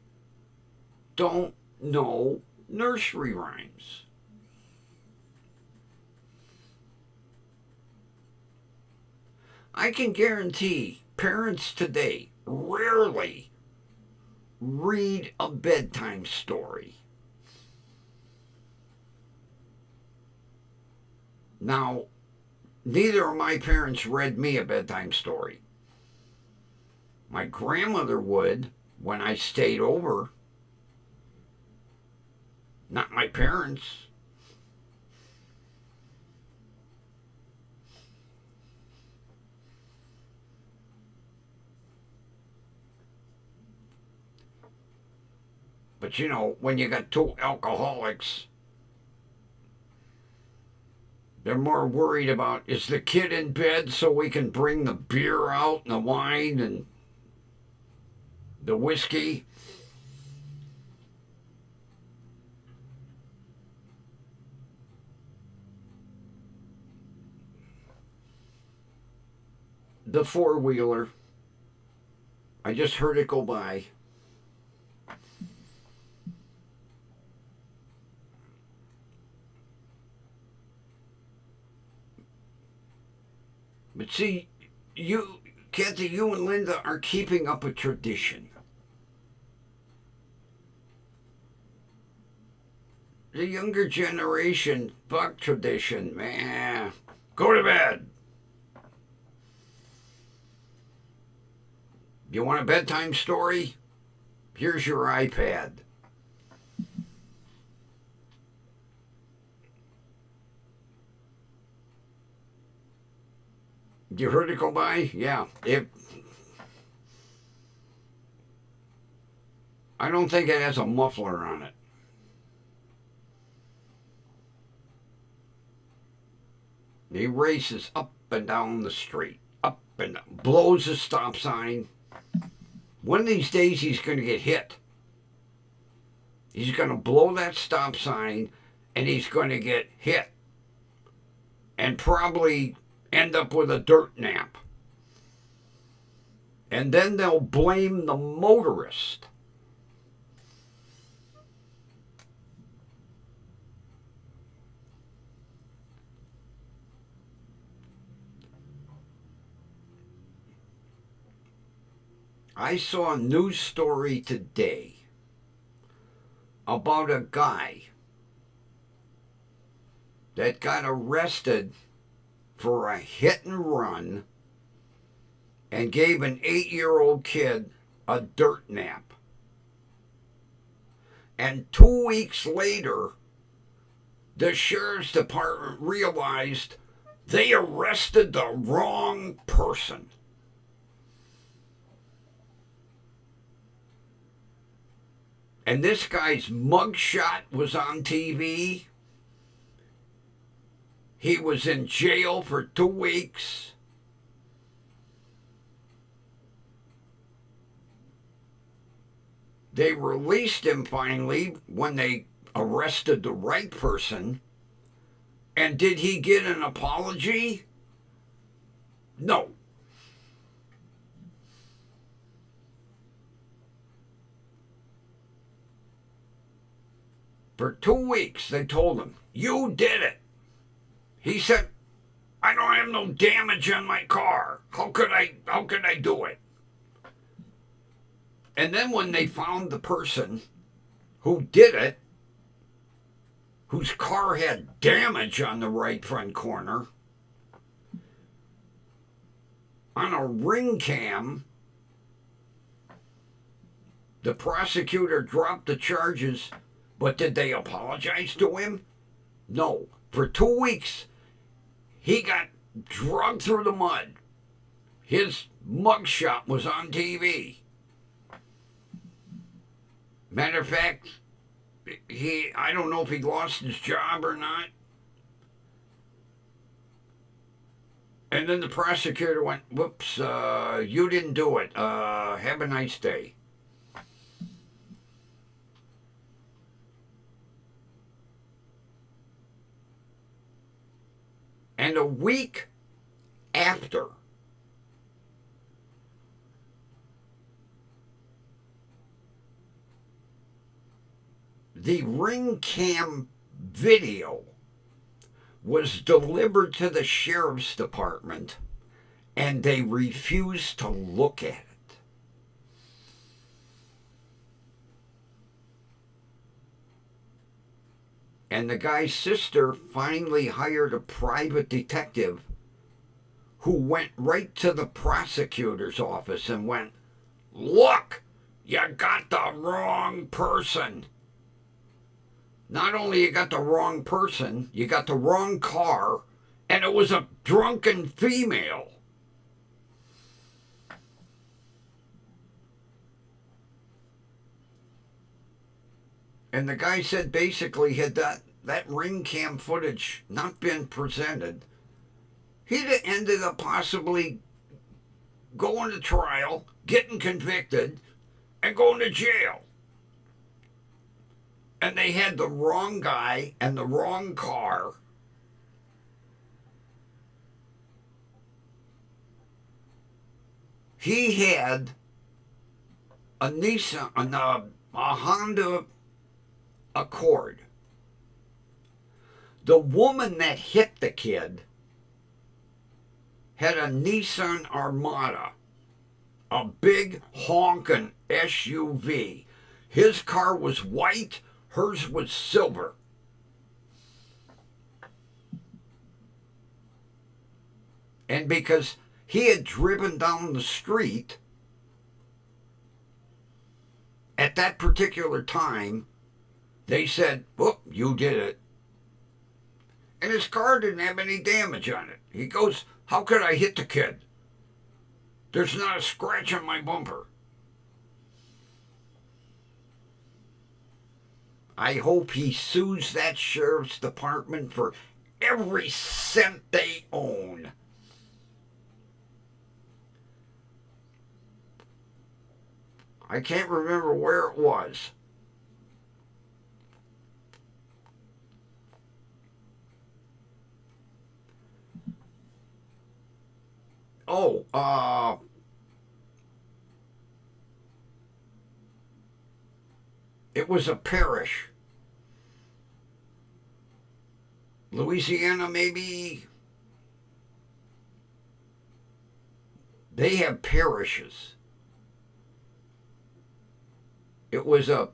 don't know nursery rhymes. I can guarantee parents today rarely read a bedtime story. Now, neither of my parents read me a bedtime story. My grandmother would when I stayed over. Not my parents. But you know, when you got two alcoholics, they're more worried about, is the kid in bed so we can bring the beer out and the wine and the whiskey? The four-wheeler. I just heard it go by. But see, you, Kathy, you and Linda are keeping up a tradition. The younger generation, fuck tradition, man. Go to bed. You want a bedtime story? Here's your iPad. You heard it go by? Yeah. I don't think it has a muffler on it. He races up and down the street, up and down, blows a stop sign. One of these days he's going to get hit. He's going to blow that stop sign and he's going to get hit and probably end up with a dirt nap. And then they'll blame the motorist. I saw a news story today about a guy that got arrested for a hit and run and gave an 8-year-old kid a dirt nap. And 2 weeks later, the sheriff's department realized they arrested the wrong person. And this guy's mugshot was on TV. He was in jail for 2 weeks. They released him finally when they arrested the right person. And did he get an apology? No. For 2 weeks, they told him, "You did it." He said, "I don't have no damage on my car. How could I do it?" And then when they found the person who did it, whose car had damage on the right front corner, on a ring cam, the prosecutor dropped the charges. But did they apologize to him? No. For 2 weeks, he got dragged through the mud. His mugshot was on TV. Matter of fact, I don't know if he lost his job or not. And then the prosecutor went, "Whoops, you didn't do it. Have a nice day." And a week after, the ring cam video was delivered to the sheriff's department and they refused to look at it. And the guy's sister finally hired a private detective who went right to the prosecutor's office and went, "Look, you got the wrong person. Not only you got the wrong person, you got the wrong car, and it was a drunken female." And the guy said basically had that ring cam footage not been presented, he'd have ended up possibly going to trial, getting convicted, and going to jail. And they had the wrong guy and the wrong car. He had a Nissan, a Honda Accord. The woman that hit the kid had a Nissan Armada, a big honking SUV. His car was white, hers was silver. And because he had driven down the street at that particular time, they said, "Oh, you did it." And his car didn't have any damage on it. He goes, "How could I hit the kid? There's not a scratch on my bumper." I hope he sues that sheriff's department for every cent they own. I can't remember where it was. Oh, it was a parish. Louisiana, maybe. They have parishes. It was a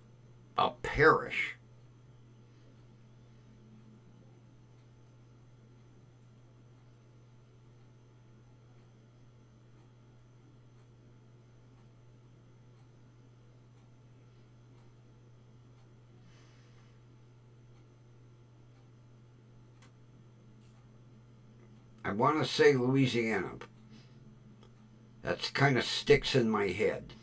parish. I want to say Louisiana. That kind of sticks in my head.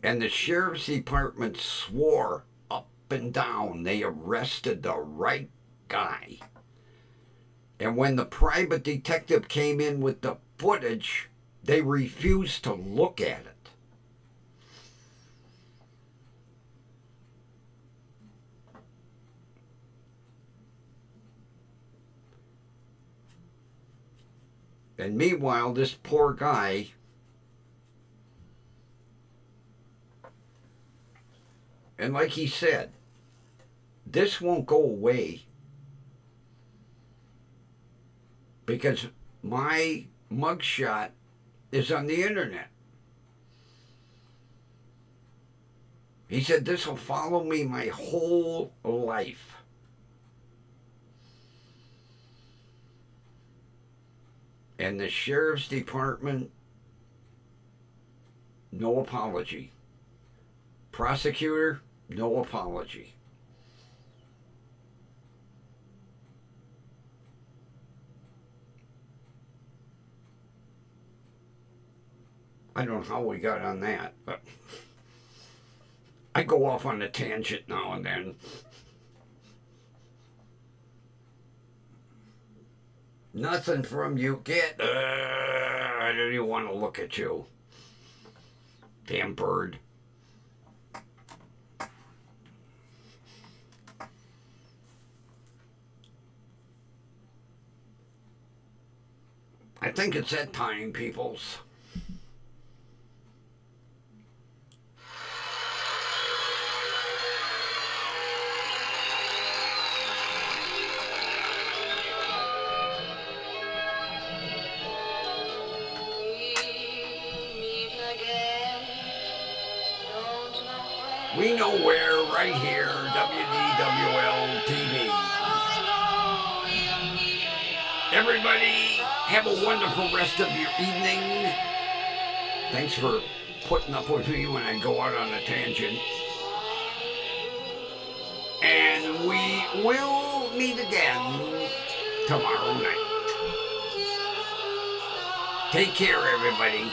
And the sheriff's department swore up and down they arrested the right guy. And when the private detective came in with the footage, they refused to look at it. And meanwhile, this poor guy, and like he said, this won't go away because my mugshot is on the internet. He said, this will follow me my whole life. And the sheriff's department, no apology. Prosecutor, no apology. I don't know how we got on that, but I go off on a tangent now and then. Nothing from you, kid. I don't even want to look at you. Damn bird. I think it's that time, peoples. We know where, right here, WDWL TV. Everybody, have a wonderful rest of your evening. Thanks for putting up with me when I go out on a tangent. And we will meet again tomorrow night. Take care, everybody.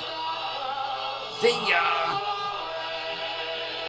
See ya.